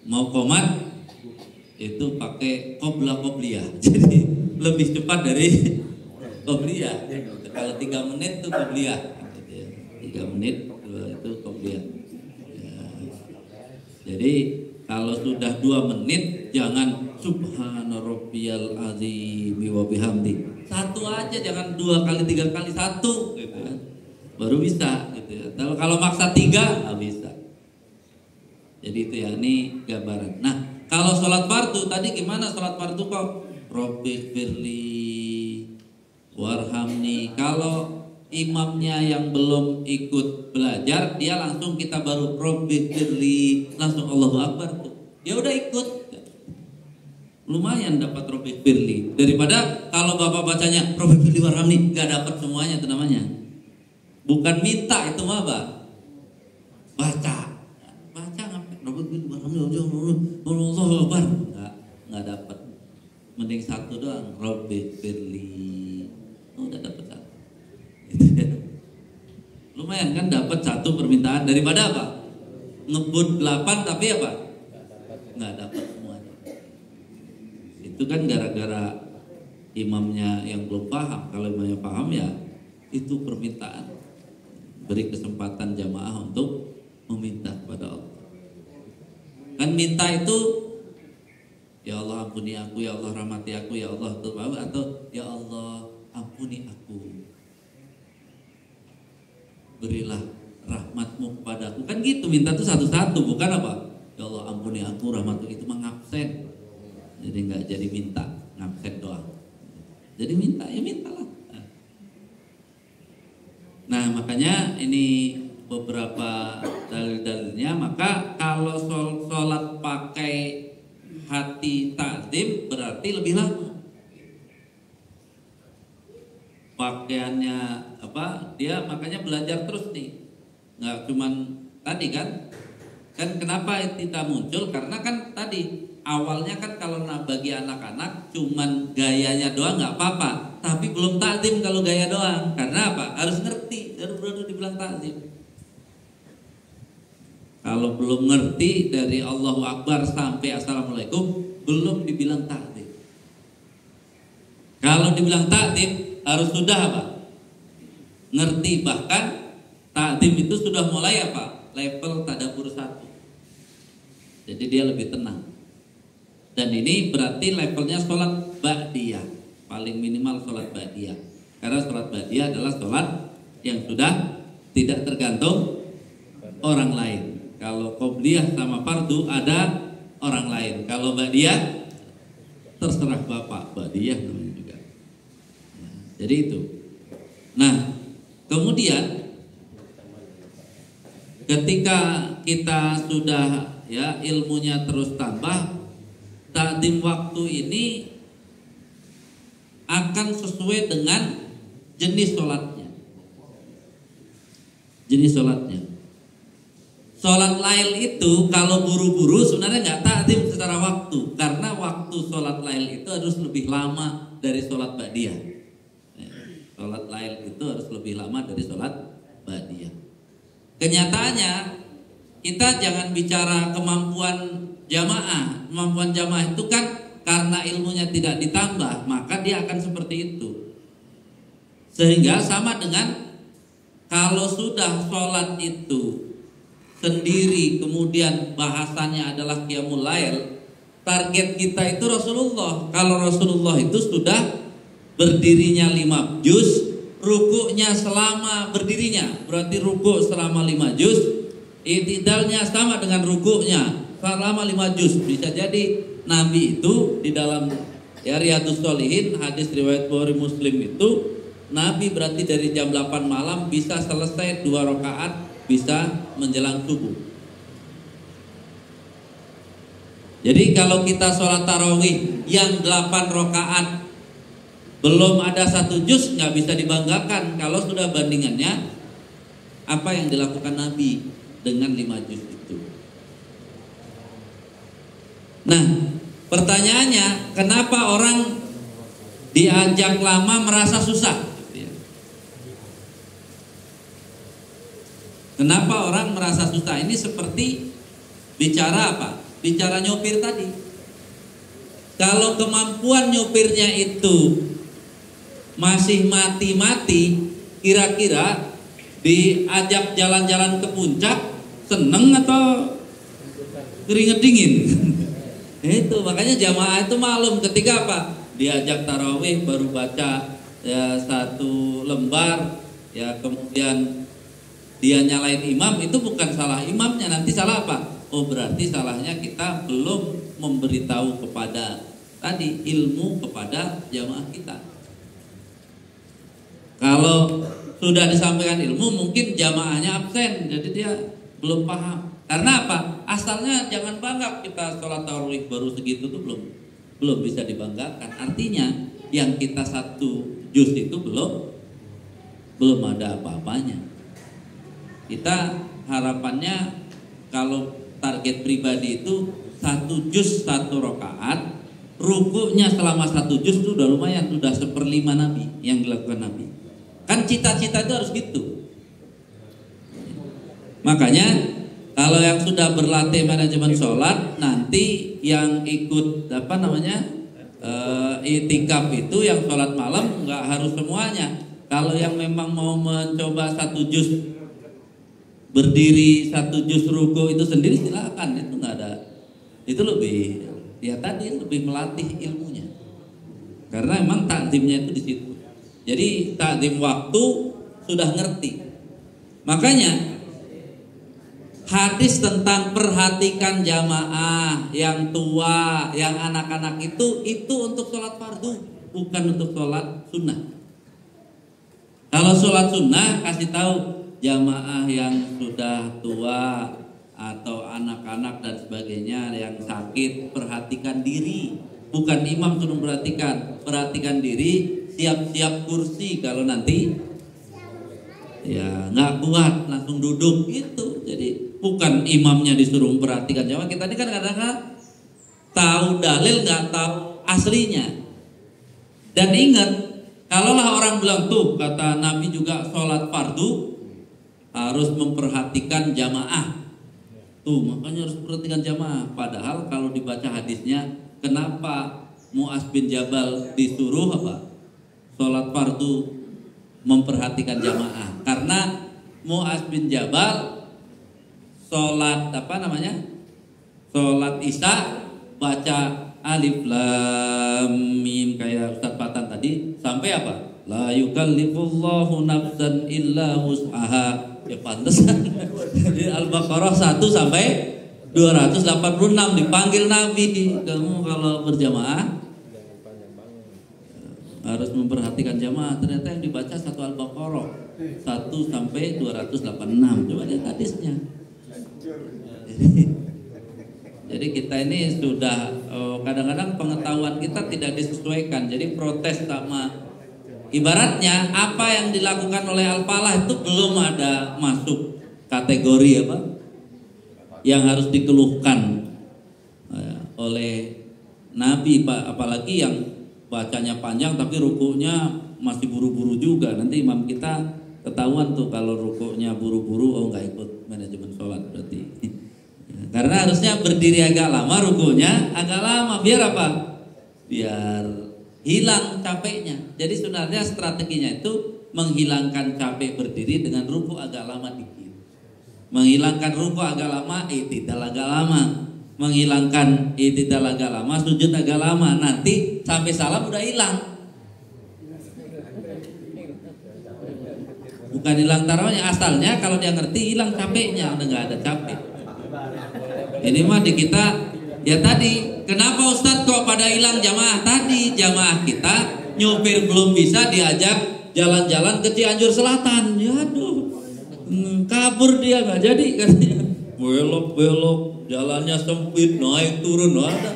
mau qomat, itu pakai qobliyah. Jadi lebih cepat dari qobliyah. Kalau 3 menit itu qobliyah. 3 menit itu qobliyah. Ya. Jadi kalau sudah 2 menit jangan subhana rabbiyal azim wa bihamdi. 1 aja, jangan 2 kali 3 kali 1 gitu kan. Baru bisa gitu ya. Kalau maksa 3 nggak bisa. Jadi itu ya, ini gambaran. Nah, kalau sholat fardu tadi gimana sholat fardu kok? Rabbighfirli warhamni. Kalau imamnya yang belum ikut belajar, dia langsung kita baru Rabbighfirli, langsung Allahu Akbar tuh. Dia udah ikut. Lumayan dapat Rabbighfirli. Daripada kalau Bapak bacanya Rabbighfirli warhamni, enggak dapat semuanya itu namanya. Bukan minta, itu mah apa? Baca ngapain? Rabbighfirli warhamni, Allahu Akbar. Enggak mending satu doang, Robbi firli, udah dapat satu. Gitu ya. Lumayan kan dapat satu permintaan daripada apa? Ngebut 8 tapi apa? Nggak dapat semuanya. Itu kan gara-gara imamnya yang belum paham. Kalau imamnya paham ya itu permintaan. Beri kesempatan jamaah untuk meminta kepada Allah. Kan minta itu, ya Allah ampuni aku, ya Allah rahmati aku, ya Allah, atau ya Allah ampuni aku, berilah rahmatmu kepadaku. Kan gitu, minta tuh satu-satu, bukan apa? Ya Allah ampuni aku, rahmatmu, itu mah ngabsen. Jadi nggak jadi minta, ngabsen doang. Jadi minta, ya mintalah. Nah makanya ini beberapa dalil-dalilnya. Maka kalau sholat pakai hati ta'zim berarti lebih lama. Pakaiannya apa? Dia makanya belajar terus nih. Nggak cuman tadi kan kenapa kita muncul? Karena kan tadi awalnya kan kalau bagi anak-anak cuman gayanya doang nggak apa-apa, tapi belum ta'zim kalau gaya doang. Karena apa? Harus ngerti, baru dibilang ta'zim. Kalau belum ngerti dari Allahu Akbar sampai Assalamualaikum belum dibilang ta'zim. Kalau dibilang ta'zim harus sudah apa? Ngerti, bahkan ta'zim itu sudah mulai apa? Level tadabbur 1. Jadi dia lebih tenang. Dan ini berarti levelnya sholat ba'diyah, paling minimal sholat ba'diyah. Karena sholat ba'diyah adalah sholat yang sudah tidak tergantung orang lain. Kalau qobliyah sama fardu ada orang lain. Kalau ba'diyah terserah bapak, ba'diyah namanya juga. Jadi itu. Nah, kemudian ketika kita sudah ya ilmunya terus tambah, ta'zim waktu ini akan sesuai dengan jenis sholatnya. Jenis sholatnya. Sholat lail itu kalau buru-buru sebenarnya nggak ta'zim secara waktu, karena waktu sholat lail itu harus lebih lama dari sholat ba'diyah. Sholat lail itu harus lebih lama dari sholat ba'diyah. Kenyataannya kita jangan bicara kemampuan jamaah. Kemampuan jamaah itu kan karena ilmunya tidak ditambah, maka dia akan seperti itu. Sehingga sama dengan kalau sudah sholat itu sendiri, kemudian bahasanya adalah qiyamul lail, target kita itu Rasulullah. Kalau Rasulullah itu sudah berdirinya 5 juz, rukuknya selama berdirinya, berarti rukuk selama 5 juz, i'tidalnya sama dengan rukuknya selama 5 juz. Bisa jadi Nabi itu di dalam ya Riyadhus Shalihin, hadis riwayat Bukhari Muslim itu, Nabi berarti dari jam 8 malam bisa selesai 2 rakaat, bisa menjelang subuh. Jadi kalau kita sholat tarawih yang 8 rakaat belum ada 1 juz, nggak bisa dibanggakan. Kalau sudah bandingannya apa yang dilakukan Nabi dengan 5 juz itu. Nah, pertanyaannya, kenapa orang diajak lama merasa susah? Kenapa orang merasa susah? Ini seperti bicara apa? Bicara nyopir tadi. Kalau kemampuan nyopirnya itu masih mati-mati, kira-kira diajak jalan-jalan ke puncak seneng atau keringet dingin? Itu makanya jamaah itu maklum ketika apa? Diajak tarawih baru baca ya 1 lembar, ya kemudian dia nyalain imam, itu bukan salah imamnya, nanti salah apa? Oh berarti salahnya kita belum memberitahu kepada tadi ilmu kepada jamaah kita. Kalau sudah disampaikan ilmu mungkin jamaahnya absen, jadi dia belum paham. Karena apa? Asalnya jangan bangga kita sholat tarawih baru segitu tuh belum bisa dibanggakan. Artinya yang kita 1 juz itu belum ada apa-apanya. Kita harapannya kalau target pribadi itu 1 juz 1 rakaat, rukuknya selama 1 juz itu udah lumayan, udah 1/5 Nabi yang dilakukan Nabi. Kan cita-cita itu harus gitu. Makanya kalau yang sudah berlatih manajemen sholat, nanti yang ikut itikaf itu yang sholat malam nggak harus semuanya. Kalau yang memang mau mencoba 1 juz berdiri, 1 juz ruku itu sendiri silakan, itu nggak ada. Itu lebih lebih melatih ilmunya. Karena memang takzimnya itu di situ. Jadi takzim waktu sudah ngerti. Makanya hadis tentang perhatikan jamaah yang tua, yang anak-anak itu untuk sholat fardu, bukan untuk sholat sunnah. Kalau sholat sunnah kasih tahu jamaah yang sudah tua atau anak-anak dan sebagainya yang sakit, perhatikan diri. Bukan imam suruh perhatikan diri, siap-siap kursi kalau nanti ya nggak kuat langsung duduk gitu. Jadi bukan imamnya disuruh memperhatikan jamaah. Kita ini kan kadang-kadang tahu dalil nggak tahu aslinya. Dan ingat, kalaulah orang bilang tuh kata Nabi juga sholat fardu harus memperhatikan jamaah. Tuh makanya harus memperhatikan jamaah. Padahal kalau dibaca hadisnya, kenapa Mu'adz bin Jabal disuruh sholat fardu memperhatikan jamaah? Karena Mu'adz bin Jabal sholat sholat isya baca alif lam mim kayak Ustaz Patan tadi sampai la yukallifullahu nafsan illa wus'aha. Ya pantesan. Jadi Al-Baqarah 1 sampai 286 dipanggil Nabi, kamu kalau berjamaah harus memperhatikan jamaah. Ternyata yang dibaca 1 Al-Baqarah 1 sampai 286. Coba lihat hadisnya. Jadi kita ini sudah kadang-kadang pengetahuan kita tidak disesuaikan. Jadi protes sama ibaratnya apa yang dilakukan oleh Al-Falah itu belum ada masuk kategori yang harus dikeluhkan oleh Nabi, apalagi yang bacanya panjang tapi rukuknya masih buru-buru juga. Nanti imam kita ketahuan tuh kalau rukuknya buru-buru, nggak ikut manajemen sholat berarti. Karena harusnya berdiri agak lama, rukunya agak lama, biar apa? Biar hilang capeknya. Jadi sebenarnya strateginya itu menghilangkan capek berdiri dengan ruku agak lama dikit. Menghilangkan ruku agak lama, i'tidal agak lama. Menghilangkan i'tidal agak lama, sujud agak lama. Nanti sampai salam udah hilang. Bukan hilang tarawihnya, asalnya kalau dia ngerti hilang capeknya, udah nggak ada capek. Ini mah di kita ya tadi, kenapa Ustadz kok pada hilang jamaah tadi? Jamaah kita nyopir belum bisa diajak jalan-jalan ke Cianjur Selatan. Ya aduh, kabur dia nggak jadi katanya. Belok-belok, jalannya sempit, naik turun, ada.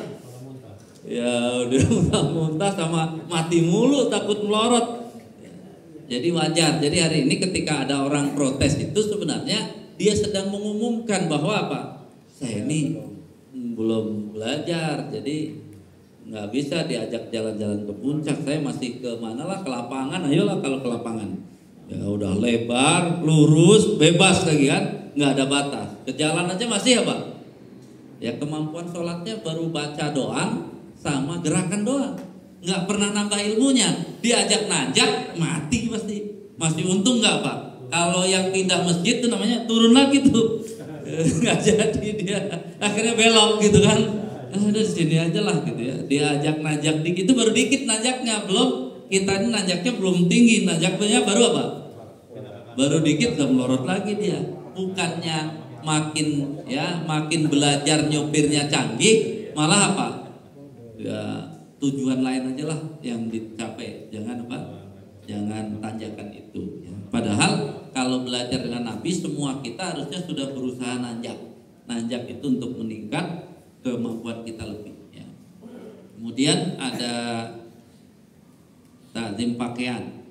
Ya udah muntah-muntah sama mati mulu, takut melorot. Jadi wajar. Jadi hari ini ketika ada orang protes itu sebenarnya dia sedang mengumumkan bahwa saya ini belum belajar, jadi nggak bisa diajak jalan-jalan ke puncak. Saya masih ke mana lah, ke lapangan. Ayolah kalau ke lapangan. Ya udah lebar, lurus, bebas lagi kan, nggak ada batas. Ke jalan aja masih ya kemampuan sholatnya baru baca doang sama gerakan doang. Nggak pernah nambah ilmunya. Diajak nanjak mati pasti. Masih untung nggak kalau yang pindah masjid itu namanya turun lagi tuh. Nggak jadi dia akhirnya belok gitu kan. Udah di sini aja lah gitu ya. Diajak najak dikit itu baru dikit najaknya, belum kita ini najaknya belum tinggi, najaknya baru baru dikit udah melorot lagi dia. Bukannya makin belajar nyopirnya canggih, malah ya tujuan lain aja lah yang dicapai. Jangan tanjakan itu ya. Padahal kalau belajar dengan Nabi, semua kita harusnya sudah berusaha nanjak itu untuk meningkat kemampuan kita lebih ya. Kemudian ada ta'zim pakaian.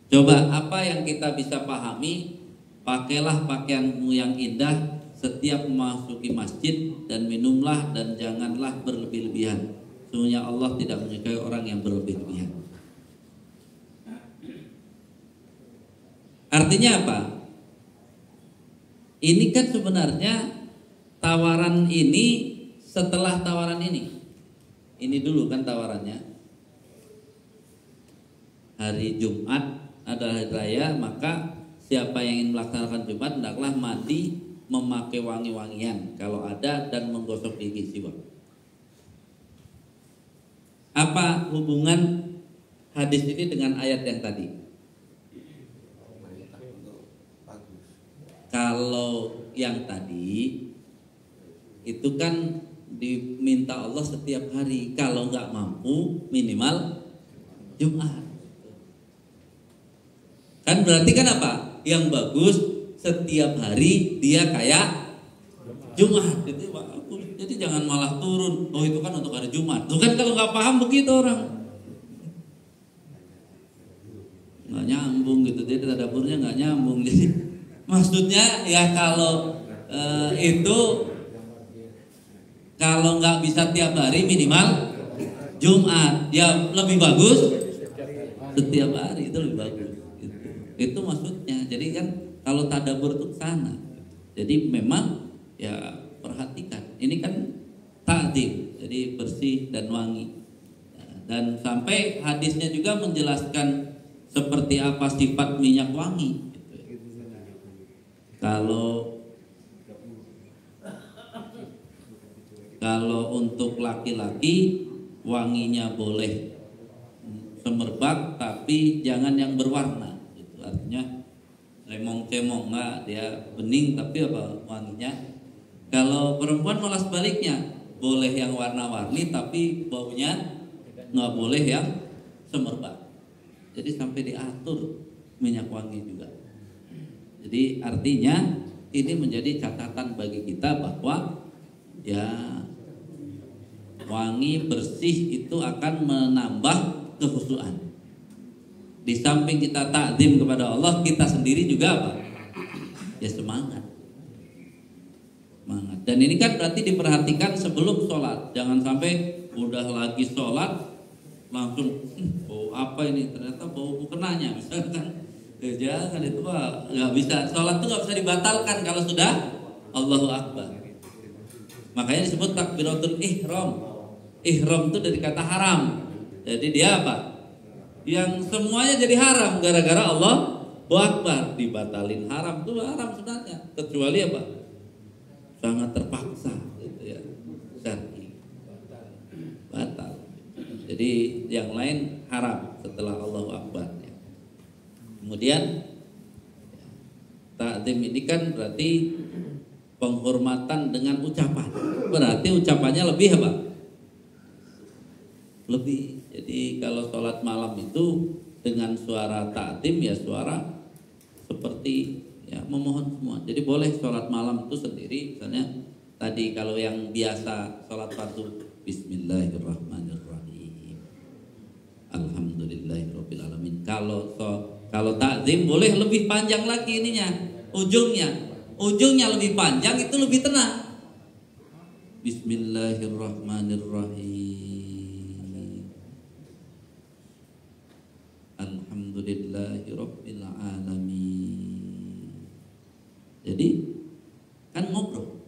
Coba apa yang kita bisa pahami, pakailah pakaianmu yang indah setiap memasuki masjid dan minumlah dan janganlah berlebih-lebihan. Sesungguhnya Allah tidak menyukai orang yang berlebih-lebihan. Artinya apa? Ini kan sebenarnya tawaran ini setelah tawaran ini. Ini dulu kan tawarannya. Hari Jumat adalah hari raya, maka siapa yang ingin melaksanakan Jumat hendaklah mandi memakai wangi-wangian kalau ada dan menggosok gigi siwak. Apa hubungan hadis ini dengan ayat yang tadi? Kalau yang tadi itu kan diminta Allah setiap hari, kalau nggak mampu minimal Jumat. Kan berarti kan apa? Yang bagus setiap hari dia kayak Jumat. Jadi jangan malah turun. Oh itu kan untuk hari Jumat. Tuh kan kalau nggak paham begitu orang. Nggak nyambung gitu. Jadi tadaburnya nggak nyambung. Jadi maksudnya ya kalau itu kalau nggak bisa tiap hari minimal Jumat. Ya lebih bagus setiap hari, itu lebih bagus. Itu maksudnya. Jadi kan kalau tadabbur itu ke sana. Jadi memang ya perhatikan. Ini kan ta'dzim, jadi bersih dan wangi. Dan sampai hadisnya juga menjelaskan seperti apa sifat minyak wangi. Kalau untuk laki-laki wanginya boleh semerbak tapi jangan yang berwarna. Artinya lemong-cemong, enggak, dia bening tapi apa wanginya. Kalau perempuan malah sebaliknya, boleh yang warna-warni tapi baunya nggak boleh yang semerbak. Jadi sampai diatur minyak wangi juga. Jadi artinya ini menjadi catatan bagi kita bahwa ya wangi bersih itu akan menambah kekhusyuan. Di samping kita takzim kepada Allah, kita sendiri juga apa? Ya semangat. Dan ini kan berarti diperhatikan sebelum sholat. Jangan sampai udah lagi sholat langsung bau apa ini? Ternyata bau mukenanya misalkan. Ya jangan, itu Pak, nggak bisa. Sholat itu nggak bisa dibatalkan kalau sudah Allahu Akbar. Makanya disebut takbiratul ihram. Ihram itu dari kata haram. Jadi dia apa? Yang semuanya jadi haram gara-gara Allah Akbar. Dibatalin haram itu haram sebenarnya, kecuali apa? Sangat terpaksa gitu ya. Syar'i batal. Jadi yang lain haram setelah Allahu Akbar ya. Kemudian ta'zim ini kan berarti penghormatan dengan ucapan. Berarti ucapannya lebih apa? Lebih. Jadi kalau sholat malam itu dengan suara ta'zim ya suara seperti ya memohon semua. Jadi boleh sholat malam itu sendiri. Misalnya tadi kalau yang biasa sholat fardu Bismillahirrahmanirrahim, Alhamdulillahirabbil alamin. Kalau ta'zim boleh lebih panjang lagi ininya, ujungnya lebih panjang, itu lebih tenang. Bismillahirrahmanirrahim, Alhamdulillahirabbil alamin. Jadi kan ngobrol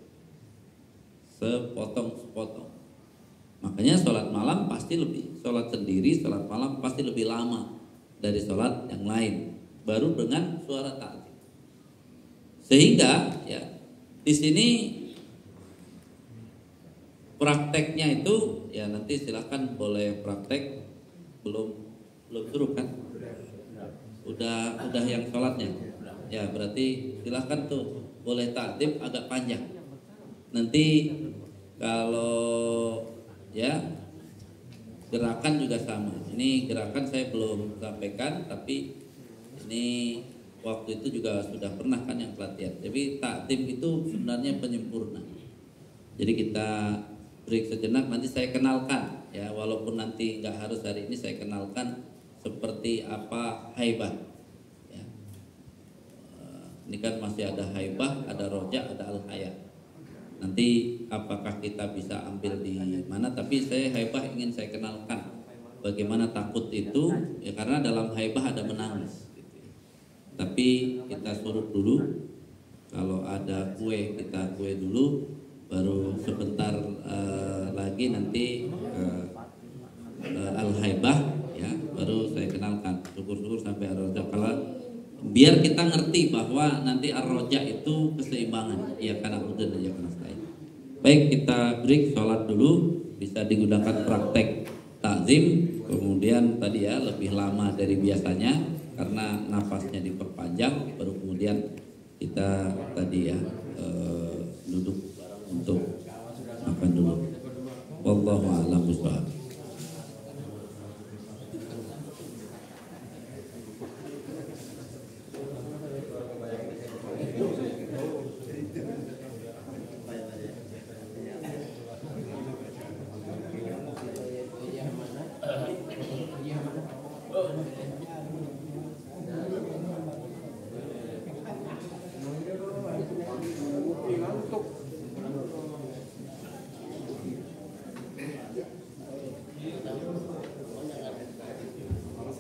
sepotong-sepotong. Makanya sholat malam pasti lebih, sholat sendiri, sholat malam pasti lebih lama dari sholat yang lain. Baru dengan suara ta'zim. Sehingga ya di sini prakteknya itu ya nanti silahkan boleh praktek. Belum suruh kan? Udah yang sholatnya. Ya berarti silahkan tuh boleh ta'zim agak panjang. Nanti kalau ya gerakan juga sama. Ini gerakan saya belum sampaikan, tapi ini waktu itu juga sudah pernah kan yang pelatihan. Jadi ta'zim itu sebenarnya penyempurna. Jadi kita break sejenak, nanti saya kenalkan ya, walaupun nanti nggak harus hari ini, saya kenalkan seperti apa haibah ya. Ini kan masih ada haibah, ada roja, ada al-haya. Nanti apakah kita bisa ambil di mana? Tapi saya haibah ingin saya kenalkan bagaimana takut itu, ya karena dalam haibah ada menangis. Gitu. Tapi kita surut dulu. Kalau ada kue kita kue dulu, baru sebentar lagi nanti al-haibah, ya baru saya kenalkan. Syukur-syukur sampai ar-roja. Kalau biar kita ngerti bahwa nanti ar-roja itu keseimbangan, ya karena udah ya karena saya. Baik, kita break sholat dulu, bisa digunakan praktek takzim. Kemudian tadi ya lebih lama dari biasanya karena nafasnya diperpanjang, baru kemudian kita tadi ya duduk untuk makan dulu. Wallahu a'lam bishawab.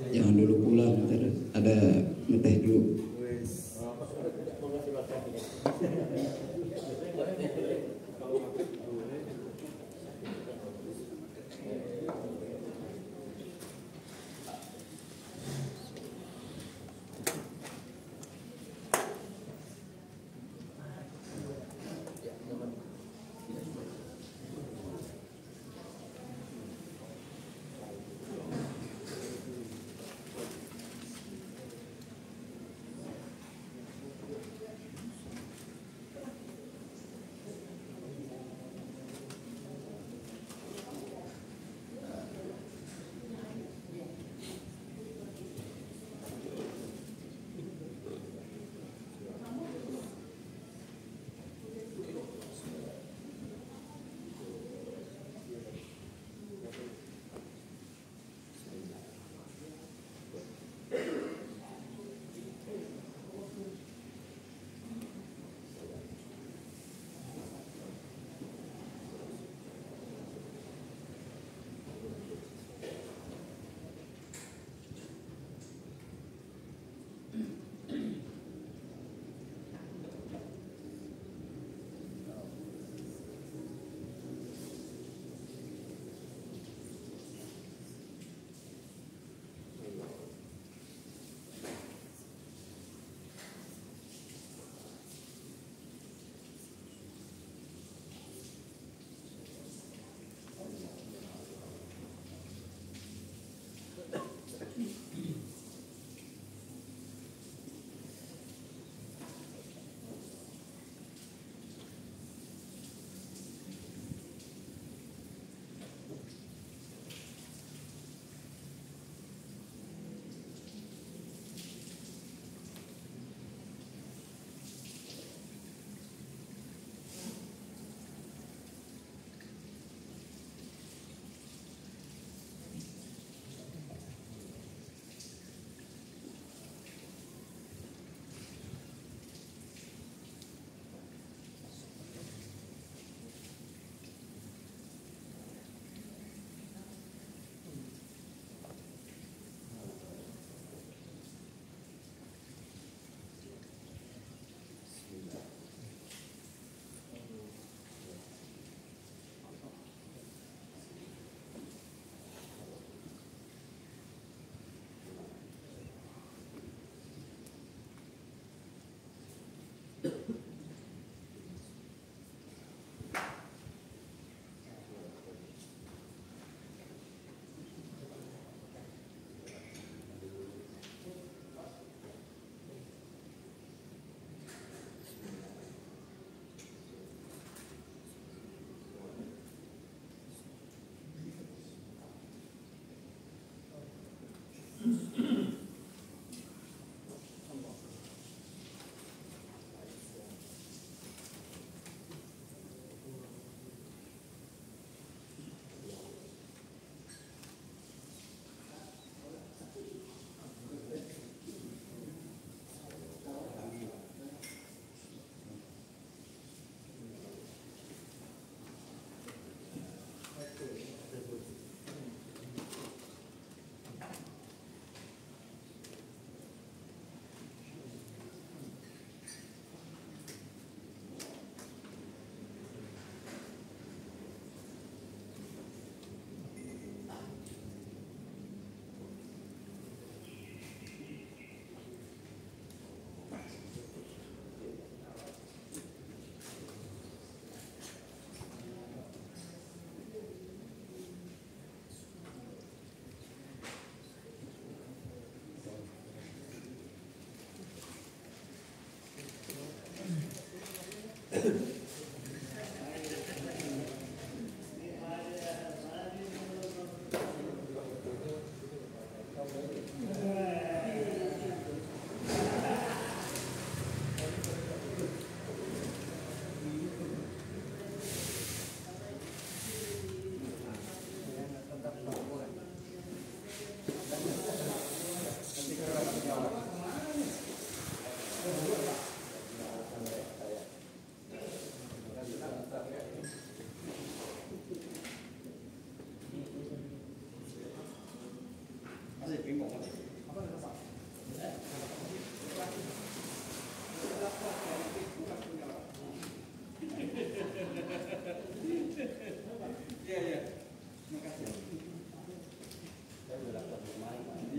Jangan dulu pulang, ada ngeteh dulu.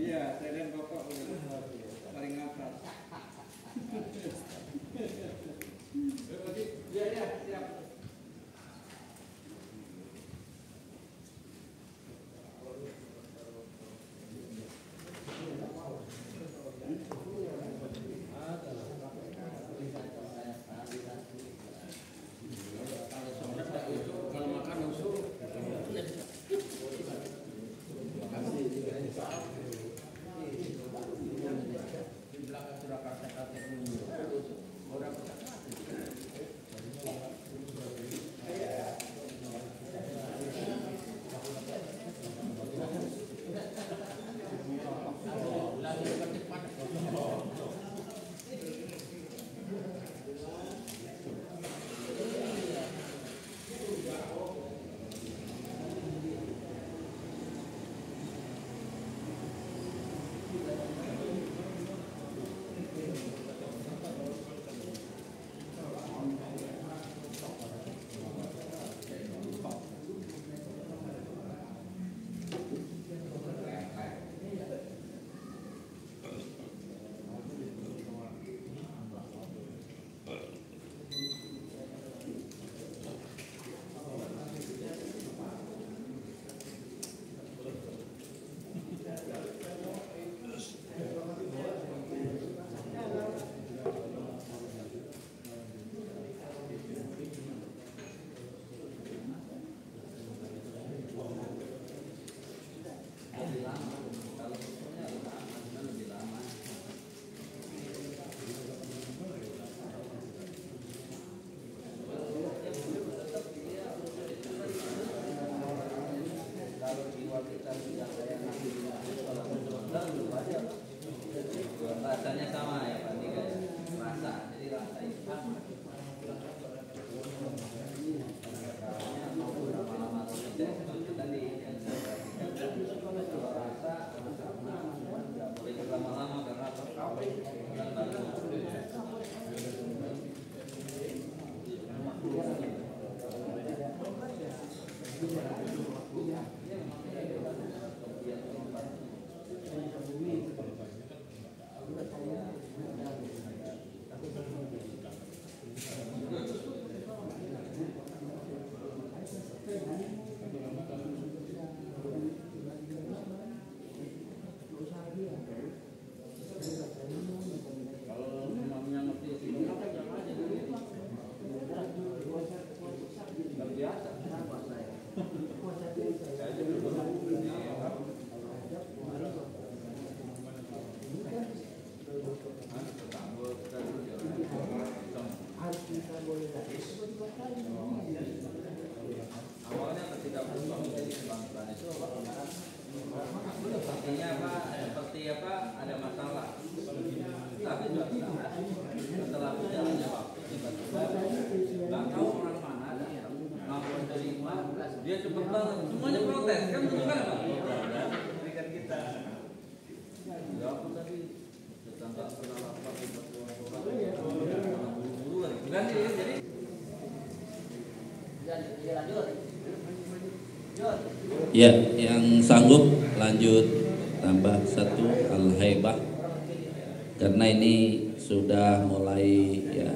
Iya, saya dan Bapak paling atas. Iya, iya, siap. Rasanya sama ya Pak, rasa, jadi rasa itu sama. Lama-lama tadi yang saya perhatikan rasa sama, nggak boleh lama-lama karena terkawin. Awalnya ketika berubah menjadi kebangkitan itu sepertinya apa? Seperti apa? Ada masalah. Tapi setelah berjalannya waktu tiba-tiba nggak tahu orang mana datang maupun dari mana dia cepet banget semuanya protes kan betul kan Pak? Berikan kita. Ya aku tadi tetangga pernah lapar di buru-buru kan jadi. Ya, yang sanggup lanjut tambah satu Al-Haibah karena ini sudah mulai ya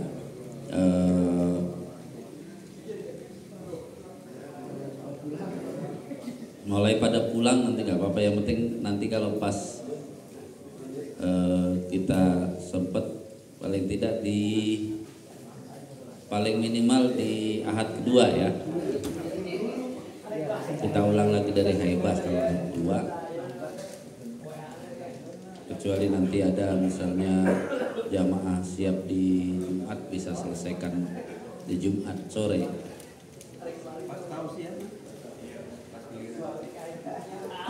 mulai pada pulang nanti nggak apa-apa, yang penting nanti kalau pas kita sempet paling tidak di paling minimal di Ahad kedua ya. Kita ulang lagi dari Haibah kalau kedua. kecuali nanti ada misalnya jamaah siap di Jumat bisa selesaikan di Jumat sore.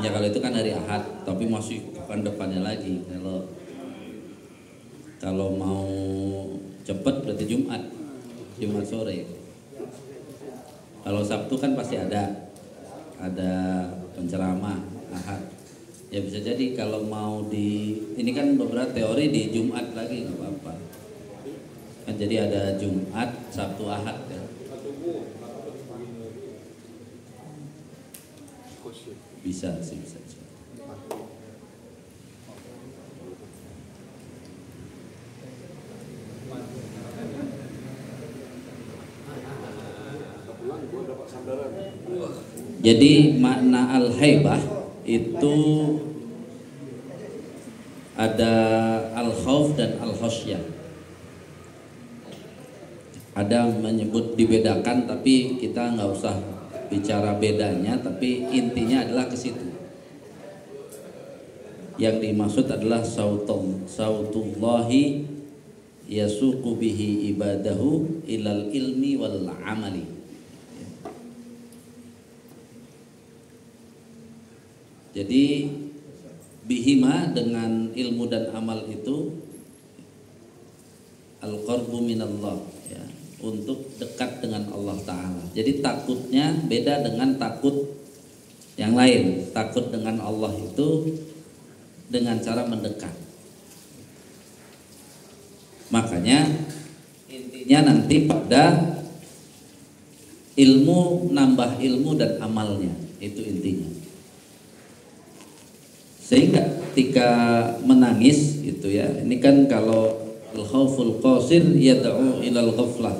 Ya kalau itu kan hari Ahad, tapi masih depannya lagi. Kalau mau cepat berarti Jumat sore. Kalau Sabtu kan pasti ada penceramah Ahad. Ya bisa jadi kalau mau ini kan beberapa teori di Jumat lagi nggak apa-apa. Kan jadi ada Jumat, Sabtu, Ahad ya. Bisa sih bisa. Jadi makna al-haibah itu ada al-khauf dan al-khasyah. Ada menyebut dibedakan, tapi kita nggak usah bicara bedanya, tapi intinya adalah ke situ. Yang dimaksud adalah sautullahi yasuqu bihi ibadahu ilal ilmi wal amali. Jadi bihima dengan ilmu dan amal itu al-qarbu minallah ya, untuk dekat dengan Allah Ta'ala. Jadi takutnya beda dengan takut yang lain. Takut dengan Allah itu dengan cara mendekat. Makanya intinya nanti pada ilmu, nambah ilmu dan amalnya, itu intinya. Sehingga ketika menangis gitu ya, ini kan kalau al-khauful qasir yad'u ilal ghaflah,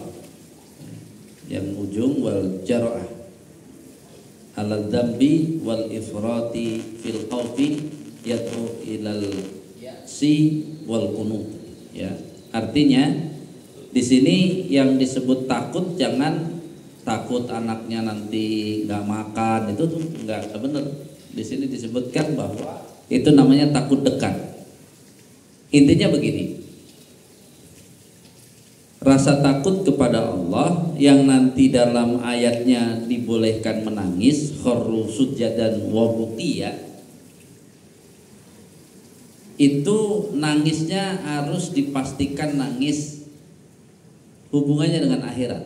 yang ujung wal jar'ah ala dzambi wal ifrati fil khaufi yad'u ilal si wal qunut ya. Artinya di sini yang disebut takut, jangan takut anaknya nanti nggak makan, itu tuh nggak benar. Di sini disebutkan bahwa itu namanya takut dekat. Intinya begini, rasa takut kepada Allah yang nanti dalam ayatnya dibolehkan menangis, kharru sujjadan wa bukiya, itu nangisnya harus dipastikan nangis hubungannya dengan akhirat.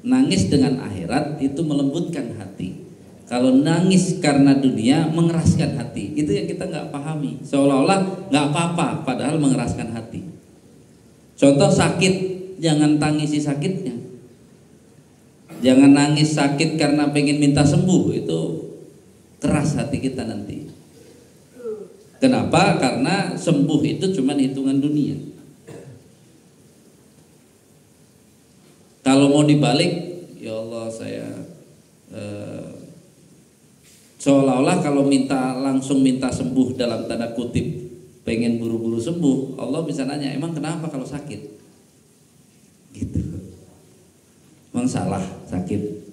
Nangis dengan akhirat itu melembutkan hati. Kalau nangis karena dunia mengeraskan hati, itu yang kita nggak pahami. Seolah-olah nggak apa-apa, padahal mengeraskan hati. Contoh sakit, jangan tangisi sakitnya. Jangan nangis sakit karena pengen minta sembuh, itu keras hati kita nanti. Kenapa? Karena sembuh itu cuma hitungan dunia. Kalau mau dibalik, ya Allah saya seolah-olah kalau langsung minta sembuh dalam tanda kutip, pengen buru-buru sembuh, Allah bisa nanya, emang kenapa kalau sakit? Gitu. Emang salah sakit?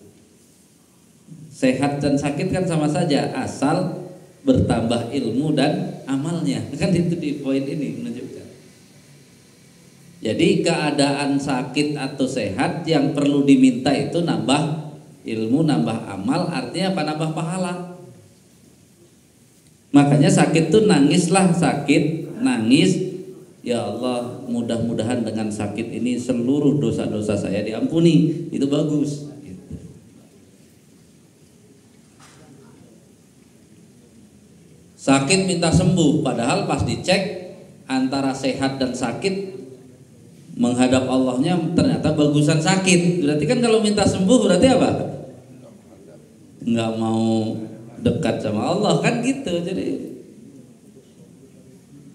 Sehat dan sakit kan sama saja, asal bertambah ilmu dan amalnya. Kan itu di poin ini menunjukkan. Jadi keadaan sakit atau sehat yang perlu diminta itu nambah ilmu, nambah amal, artinya apa? Nambah pahala. Makanya sakit tuh nangislah, sakit, nangis, ya Allah mudah-mudahan dengan sakit ini seluruh dosa-dosa saya diampuni. Itu bagus gitu. Sakit minta sembuh, padahal pas dicek antara sehat dan sakit menghadap Allahnya ternyata bagusan sakit. Berarti kan kalau minta sembuh berarti apa? Nggak mau dekat sama Allah kan gitu.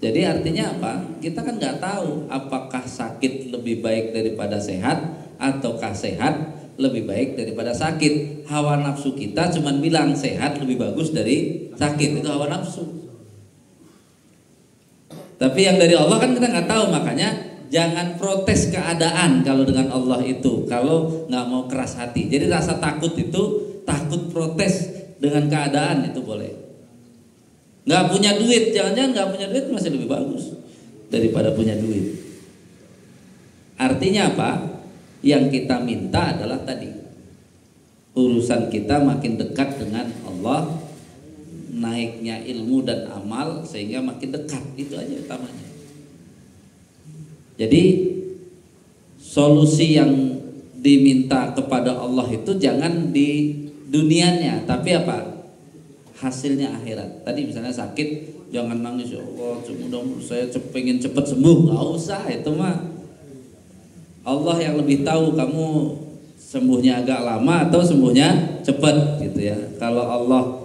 Jadi artinya apa? Kita kan nggak tahu apakah sakit lebih baik daripada sehat ataukah sehat lebih baik daripada sakit. Hawa nafsu kita cuman bilang sehat lebih bagus dari sakit, itu hawa nafsu. Tapi yang dari Allah kan kita nggak tahu, makanya jangan protes keadaan kalau dengan Allah itu, kalau nggak mau keras hati. Jadi rasa takut itu, takut protes dengan keadaan itu boleh. Nggak punya duit, jangan-jangan nggak punya duit masih lebih bagus daripada punya duit. Artinya apa? Yang kita minta adalah tadi, urusan kita makin dekat dengan Allah, naiknya ilmu dan amal sehingga makin dekat, itu aja utamanya. Jadi solusi yang diminta kepada Allah itu jangan di dunianya, tapi apa? Hasilnya akhirat. Tadi misalnya sakit, jangan nangis, ya Allah, mudah-mudahan saya pengen cepat sembuh. Nggak usah, itu mah Allah yang lebih tahu kamu sembuhnya agak lama atau sembuhnya cepat gitu ya. Kalau Allah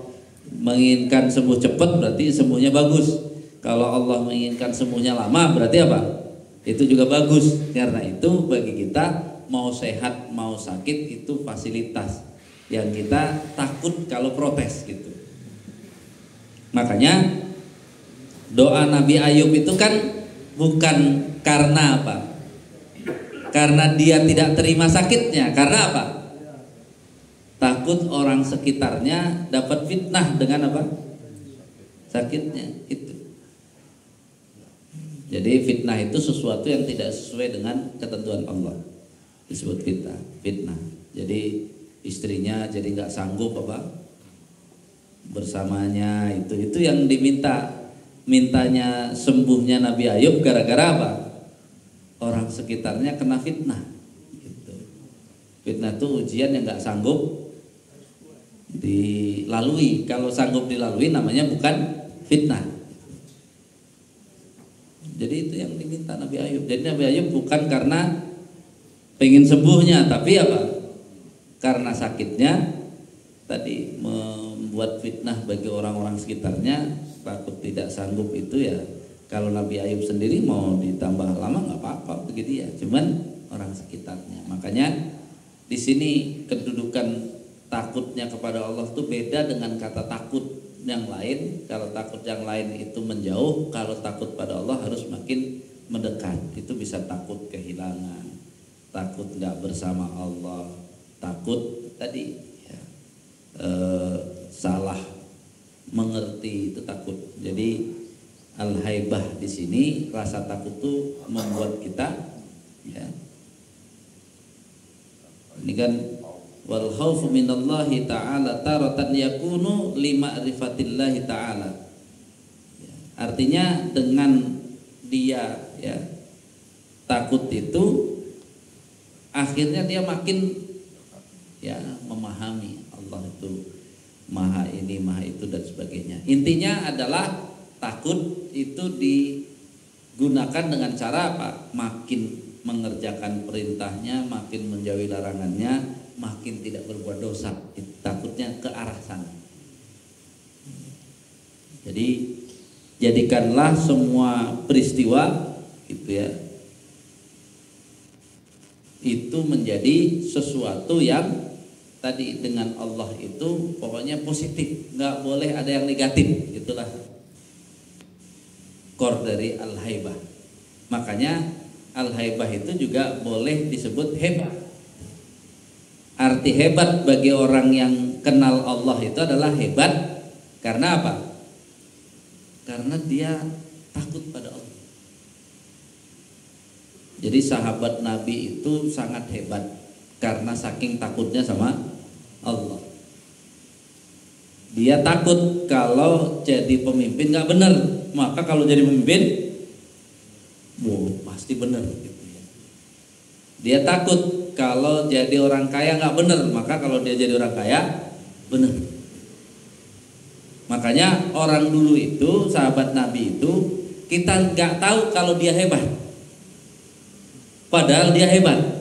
menginginkan sembuh cepat berarti sembuhnya bagus. Kalau Allah menginginkan sembuhnya lama berarti apa? Itu juga bagus. Karena itu bagi kita mau sehat mau sakit itu fasilitas yang kita takut kalau protes gitu. Makanya doa Nabi Ayub itu kan bukan karena apa? Karena dia tidak terima sakitnya. Karena apa? Takut orang sekitarnya dapat fitnah dengan apa? Sakitnya itu. Jadi fitnah itu sesuatu yang tidak sesuai dengan ketentuan Allah, disebut fitnah. Jadi istrinya jadi nggak sanggup apa bersamanya, itu yang mintanya sembuhnya Nabi Ayub gara-gara apa? Orang sekitarnya kena fitnah gitu. Fitnah itu ujian yang nggak sanggup dilalui. Kalau sanggup dilalui namanya bukan fitnah. Jadi itu yang diminta Nabi Ayub. Jadi Nabi Ayub bukan karena pengen sembuhnya, tapi apa? Karena sakitnya tadi membuat fitnah bagi orang-orang sekitarnya, takut tidak sanggup itu ya. Kalau Nabi Ayub sendiri mau ditambah lama nggak apa-apa begitu ya, cuman orang sekitarnya. Makanya di sini kedudukan takutnya kepada Allah itu beda dengan kata takut yang lain. Kalau takut yang lain itu menjauh, kalau takut pada Allah harus makin mendekat. Itu bisa takut kehilangan, takut nggak bersama Allah, takut tadi ya, salah mengerti, itu takut. Jadi al-haibah di sini rasa takut itu membuat kita ya. Ini kan wal khaufu minallahi ta'ala taratan yakunu lima'rifatillahi ta'ala. Ya, artinya dengan dia ya takut itu akhirnya dia makin ya memahami Allah itu maha ini maha itu dan sebagainya. Intinya adalah takut itu digunakan dengan cara apa? Makin mengerjakan perintahnya, makin menjauhi larangannya, makin tidak berbuat dosa. Takutnya ke arah sana. Jadi jadikanlah semua peristiwa gitu ya, itu menjadi sesuatu yang tadi dengan Allah itu pokoknya positif, nggak boleh ada yang negatif. Itulah core dari al-haibah. Makanya al-haibah itu juga boleh disebut hebat. Arti hebat bagi orang yang kenal Allah itu adalah hebat karena apa? Karena dia takut pada Allah. Jadi sahabat Nabi itu sangat hebat karena saking takutnya sama Allah. Dia takut kalau jadi pemimpin nggak benar, maka kalau jadi pemimpin, pasti benar. Gitu ya. Dia takut kalau jadi orang kaya nggak benar, maka kalau dia jadi orang kaya benar. Makanya orang dulu itu sahabat Nabi itu kita nggak tahu kalau dia hebat, padahal dia hebat.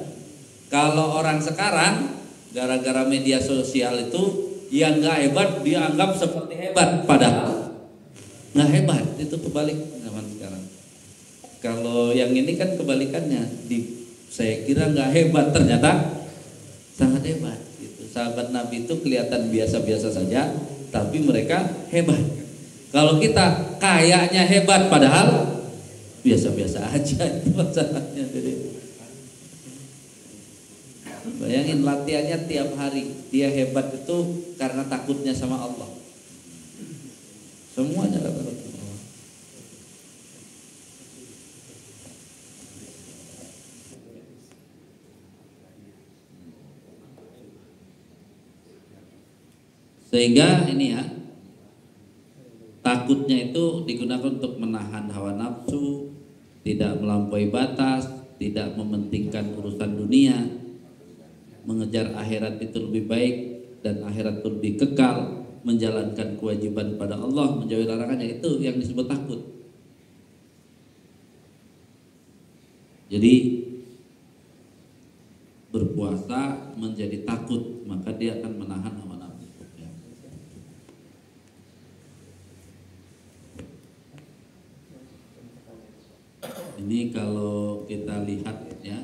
Kalau orang sekarang gara-gara media sosial itu yang nggak hebat dia anggap seperti hebat, padahal nggak hebat. Itu kebalik zaman sekarang. Kalau yang ini kan kebalikannya, saya kira nggak hebat, ternyata sangat hebat. Gitu. Sahabat Nabi itu kelihatan biasa-biasa saja, tapi mereka hebat. Kalau kita kayaknya hebat, padahal biasa-biasa aja, itu masalahnya. Jadi bayangin latihannya tiap hari, dia hebat itu karena takutnya sama Allah. Semuanya kata Rasulullah. Sehingga ini ya, takutnya itu digunakan untuk menahan hawa nafsu, tidak melampaui batas, tidak mementingkan urusan dunia, mengejar akhirat itu lebih baik dan akhirat itu lebih kekal, menjalankan kewajiban pada Allah, menjauhi larangannya, itu yang disebut takut. Jadi berpuasa menjadi takut, maka dia akan menahan hawa nafsu. Ini kalau kita lihat ya,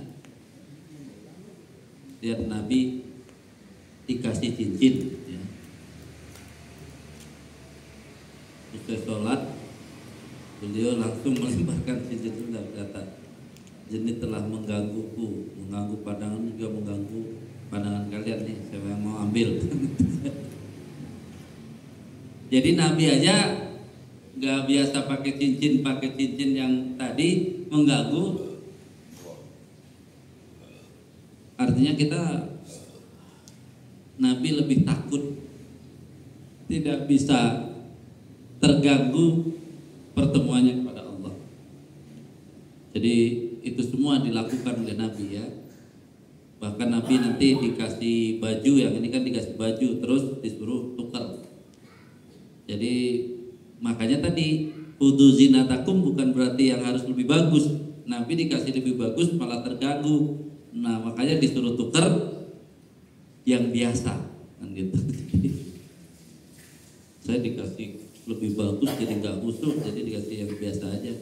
lihat Nabi dikasih cincin ya. Usai sholat beliau langsung melemparkan cincin itu dan berkata, "Jin telah menggangguku, mengganggu pandangan juga mengganggu pandangan kalian nih, saya yang mau ambil." Jadi Nabi aja nggak biasa pakai cincin yang tadi mengganggu. Artinya kita, Nabi lebih takut, tidak bisa terganggu pertemuannya kepada Allah. Jadi itu semua dilakukan oleh Nabi ya. Bahkan Nabi nanti dikasih baju, yang ini kan dikasih baju terus disuruh tukar. Jadi makanya tadi kudu zinatakum bukan berarti yang harus lebih bagus. Nabi dikasih lebih bagus malah terganggu. Nah makanya disuruh tukar yang biasa kan gitu. Saya dikasih lebih bagus jadi nggak khusyuk, jadi dikasih yang biasa aja,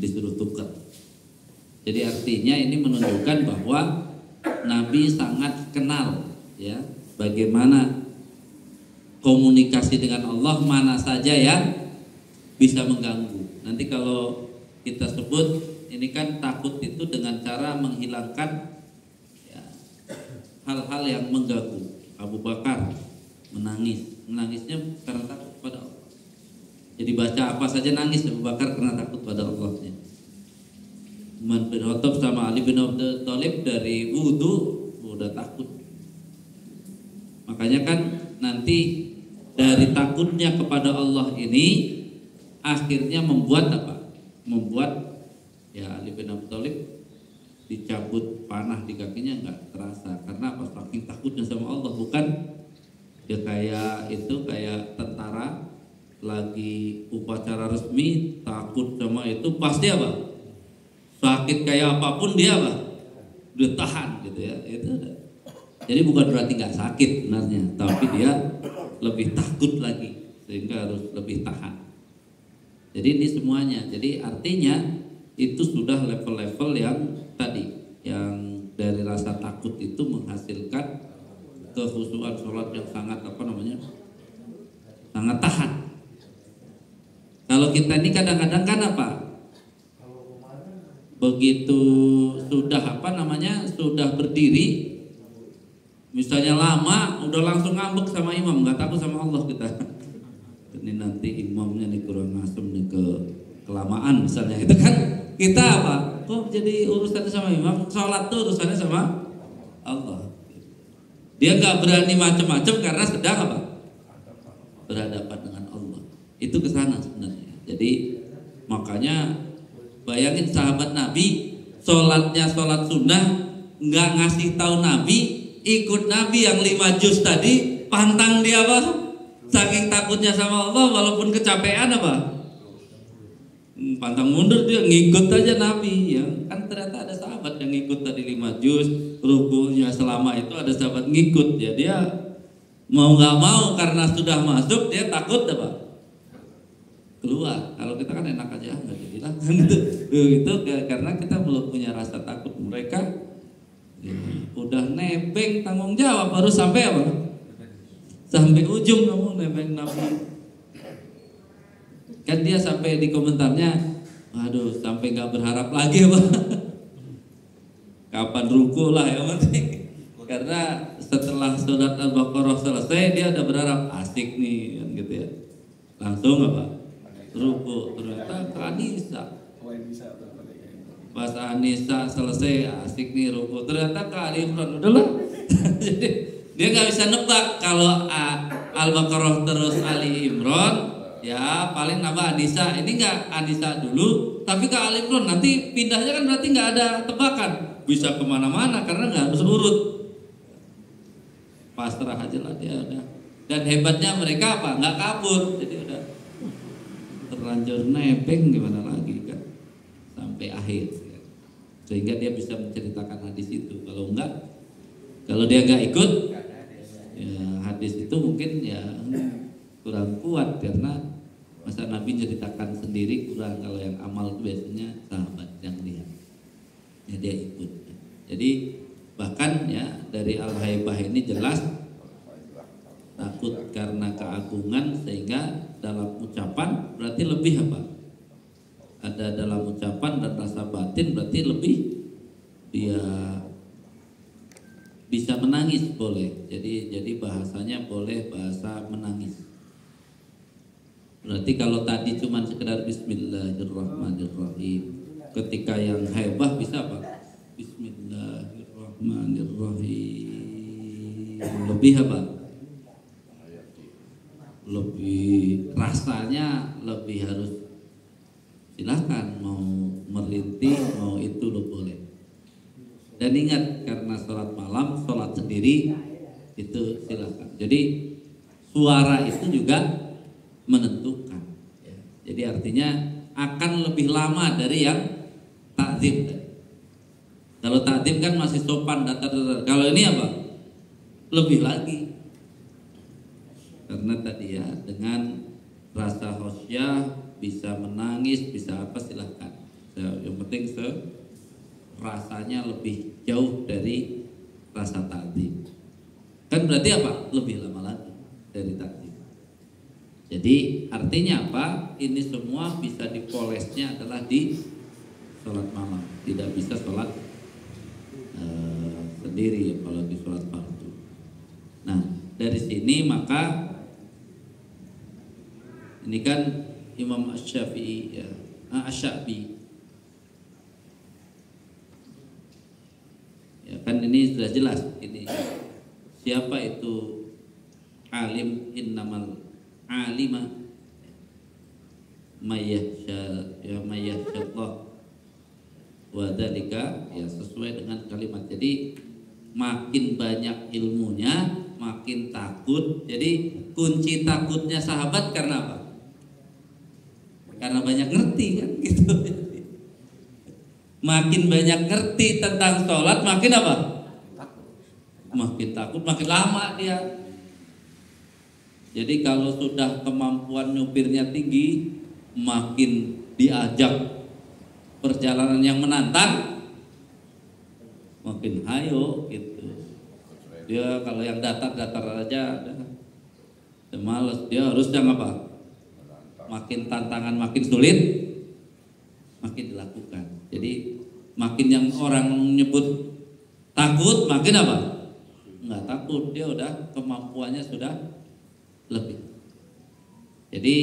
disuruh tukar. Jadi artinya ini menunjukkan bahwa Nabi sangat kenal ya bagaimana komunikasi dengan Allah, mana saja yang bisa mengganggu. Nanti kalau kita sebut ini kan takut itu dengan cara menghilangkan ya, hal-hal yang mengganggu. Abu Bakar menangisnya karena takut pada Allah. Jadi baca apa saja nangis Abu Bakar karena takut pada Allah. Umar bin Khattab sama Ali bin Abi Thalib dari wudu udah takut. Makanya kan nanti dari takutnya kepada Allah ini akhirnya membuat apa? Membuat ya Ali bin Abi Thalib dicabut panah di kakinya nggak terasa. Karena apa? Saking takutnya sama Allah. Bukan dia kayak tentara lagi upacara resmi takut sama itu, pasti apa? Sakit kayak apapun dia apa? Dia tahan gitu ya. Itu jadi bukan berarti nggak sakit sebenarnya, tapi dia lebih takut lagi sehingga harus lebih tahan. Jadi ini semuanya. Jadi artinya itu sudah level-level yang tadi, yang dari rasa takut itu menghasilkan kekhusyuan sholat yang sangat sangat tahan. Kalau kita ini kadang-kadang kan apa? Begitu sudah sudah berdiri, misalnya lama, udah langsung ngambek sama imam, nggak takut sama Allah kita. Ini nanti imamnya nih kurang asem nih kelamaan misalnya, itu kan kita apa? Kok jadi urusannya sama imam? Sholat tuh urusannya sama Allah. Dia nggak berani macam-macam karena sedang apa? Berhadapan dengan Allah. Itu kesana sebenarnya. Jadi makanya bayangin sahabat Nabi, sholatnya sholat sunnah, nggak ngasih tahu Nabi, ikut Nabi yang 5 juz tadi, pantang dia apa? Saking takutnya sama Allah, walaupun kecapean apa? Pantang mundur, dia ngikut aja Nabi ya. Kan ternyata ada sahabat yang ngikut tadi 5 juz, rukunya selama itu ada sahabat ngikut ya. Dia mau nggak mau karena sudah masuk dia takut apa? Keluar. Kalau kita kan enak aja nggak jadilah itu karena kita belum punya rasa takut. Mereka udah nebeng tanggung jawab, baru sampai apa? Sampai ujung kamu nebeng Nabi. Kan dia sampai di komentarnya, aduh sampai nggak berharap lagi apa? Kapan ruku lah yang penting. Karena setelah surat Al-Baqarah selesai dia udah berharap asik nih kan gitu ya. langsung apa? Ruku. Ternyata ke Anissa. Pas Anissa selesai asik nih ruku, ternyata ke Ali Imran udahlah. Jadi dia nggak bisa nebak kalau Al-Baqarah terus Ali Imran, ya paling nambah Anissa. Ini nggak Anissa dulu, tapi ke Ali Imran nanti pindahnya kan berarti nggak ada tebakan, bisa kemana-mana karena nggak harus urut. Pasrah aja lah dia udah. Dan hebatnya mereka apa? Nggak kabur, jadi udah terlanjur nebeng gimana lagi kan sampai akhir, sehingga dia bisa menceritakan hadis itu. Kalau enggak, kalau dia nggak ikut, ya hadis itu mungkin ya kurang kuat karena masa Nabi ceritakan sendiri kurang. Kalau yang amal itu biasanya sahabat yang lihat, ya dia ikut. Jadi bahkan ya dari Al-Haibah ini jelas takut karena keagungan, sehingga dalam ucapan berarti lebih apa? Ada dalam ucapan dan rasa batin berarti lebih dia bisa menangis boleh. Jadi bahasanya boleh bahasa menangis. Berarti kalau tadi cuma sekedar Bismillahirrahmanirrahim, ketika yang haibah bisa apa? Bismillahirrahmanirrahim. Lebih apa? Lebih rasanya lebih harus, silahkan mau merintih mau itu lo boleh. Dan ingat karena sholat malam, sholat sendiri itu silahkan. Jadi suara itu juga menentukan. Jadi artinya akan lebih lama dari yang takzim. Kalau takzim kan masih sopan datar. Kalau ini apa? Lebih lagi. Karena tadi ya dengan rasa khosyah bisa menangis, bisa apa silahkan. Yang penting rasanya lebih jauh dari rasa takzim. Kan berarti apa? Lebih lama lagi dari takzim. Jadi artinya apa? Ini semua bisa dipolesnya adalah di sholat malam. Tidak bisa sholat sendiri apalagi sholat fardu. Nah dari sini maka ini kan Imam Asy-Syafi'i ya, Asy-Sya'bi. Ya kan ini sudah jelas ini. Siapa itu alim? Innamal alima mayyahsyallah wa dzalika, ya sesuai dengan kalimat. Jadi makin banyak ilmunya, makin takut. Jadi kunci takutnya sahabat karena apa? Karena banyak ngerti kan gitu. Makin banyak ngerti tentang sholat, makin apa? Makin takut, makin lama dia. Jadi kalau sudah kemampuan nyupirnya tinggi, makin diajak perjalanan yang menantang, makin hayo gitu. Dia kalau yang datar-datar aja udah males, dia harus yang apa? Makin tantangan makin sulit, makin dilakukan. Jadi makin yang orang menyebut takut, makin apa? Enggak takut, dia udah kemampuannya sudah lebih. Jadi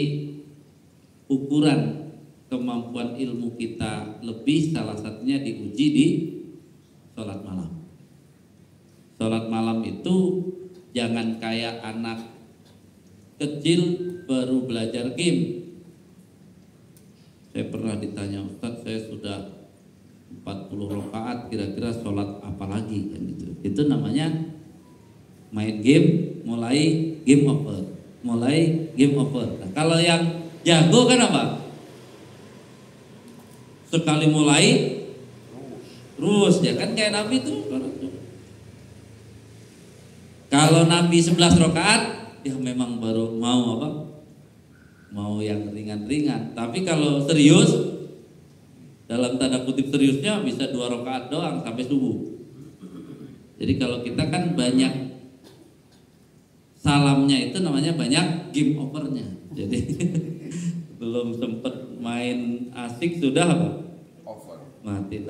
ukuran kemampuan ilmu kita lebih salah satunya diuji di sholat malam. Sholat malam itu jangan kayak anak kecil baru belajar game. Saya pernah ditanya, Ustaz, saya sudah 40 rakaat, kira-kira sholat apa lagi kan gitu. Itu namanya main game, mulai game over. Nah, kalau yang jago kan apa? Sekali mulai terus ya kan kayak Nabi itu. Kalau Nabi 11 rakaat ya memang baru mau apa? Mau yang ringan-ringan. Tapi kalau serius, dalam tanda kutip seriusnya bisa 2 rakaat doang sampai subuh. Jadi kalau kita kan banyak salamnya, itu namanya banyak game overnya. Jadi belum sempat main asik sudah apa? Mati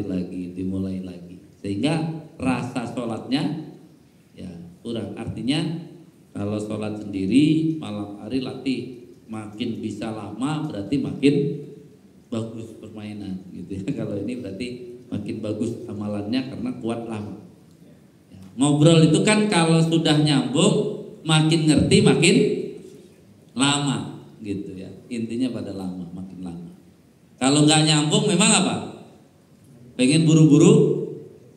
lagi, dimulai lagi. Sehingga rasa sholatnya ya kurang. Artinya Kalau sholat sendiri malam hari latih, makin bisa lama berarti makin bagus permainan gitu ya. Kalau ini berarti makin bagus amalannya karena kuat lama. Ya, ngobrol itu kan kalau sudah nyambung makin ngerti makin lama gitu ya. Intinya pada lama, makin lama. Kalau nggak nyambung memang apa? Pengen buru-buru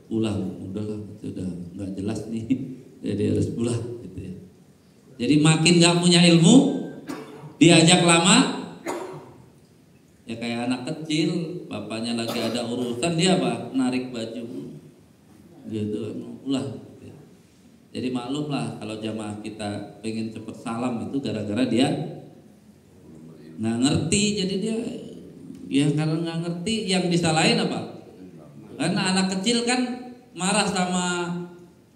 pulang, udahlah sudah nggak jelas nih, jadi harus pulang gitu ya. Jadi makin nggak punya ilmu, diajak lama, ya kayak anak kecil, bapaknya lagi ada urusan dia apa? Narik baju, gitu pulang. Gitu. Jadi maklumlah kalau jamaah kita pengen cepet salam itu gara-gara dia nggak ngerti, jadi dia ya karena nggak ngerti yang disalahin apa? Karena anak kecil kan marah sama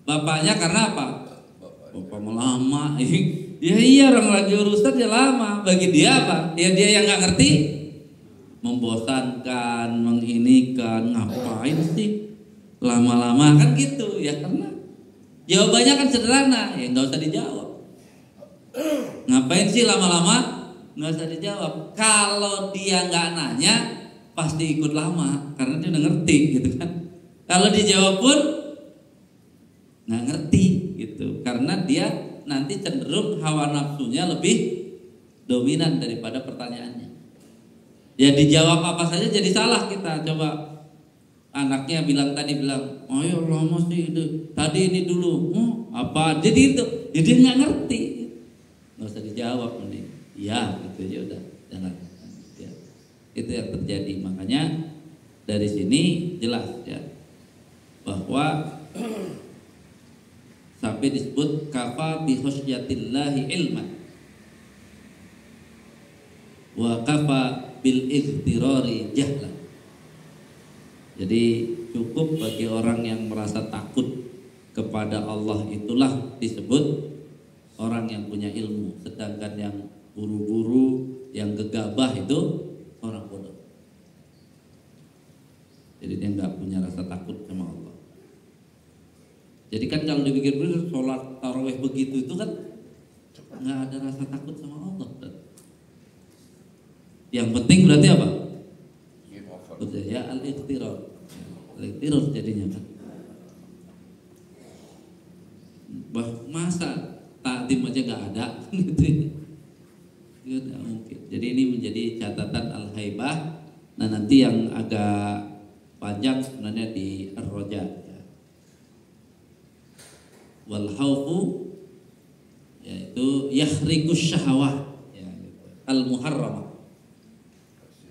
bapaknya karena apa? Bapak lama. Ya iya, orang lagi urusan ya lama. Bagi dia apa? Ya dia yang nggak ngerti, membosankan, menginikan, ngapain sih lama-lama kan gitu ya. Karena jawabannya kan sederhana, ya nggak usah dijawab. Ngapain sih lama-lama? Nggak usah dijawab. Kalau dia nggak nanya, pasti ikut lama karena dia udah ngerti gitu kan. Kalau dijawab pun nggak ngerti gitu, karena dia nanti cenderung hawa nafsunya lebih dominan daripada pertanyaannya. Ya dijawab apa saja jadi salah kita. Coba anaknya bilang, ayo lama sih itu. Tadi ini dulu, apa? Jadi itu, jadi nggak ngerti. Nggak usah dijawab nih. Ya gitu ya udah, jangan. Ya. Itu yang terjadi. Makanya dari sini jelas ya bahwa sampai disebut kafa bi khosyyatillahi ilman wa kafa bil ightirari jahlan. Jadi cukup bagi orang yang merasa takut kepada Allah itulah disebut orang yang punya ilmu, sedangkan yang buru-buru, yang gegabah itu orang bodoh. Jadi dia nggak punya rasa takut sama Allah. Jadi kan kalau dipikir-pikir sholat tarawih begitu itu kan nggak ada rasa takut sama Allah. Yang penting berarti apa? Ya al-ikhtirar. Al-ikhtirar jadinya kan. Masa takdim aja nggak ada gitu. Tidak mungkin. Jadi ini menjadi catatan al-haibah. Nah nanti yang agak panjang sebenarnya di ar-roja. Wal khaufu yaitu yahrikus syahwah ya, gitu. Al muharramah.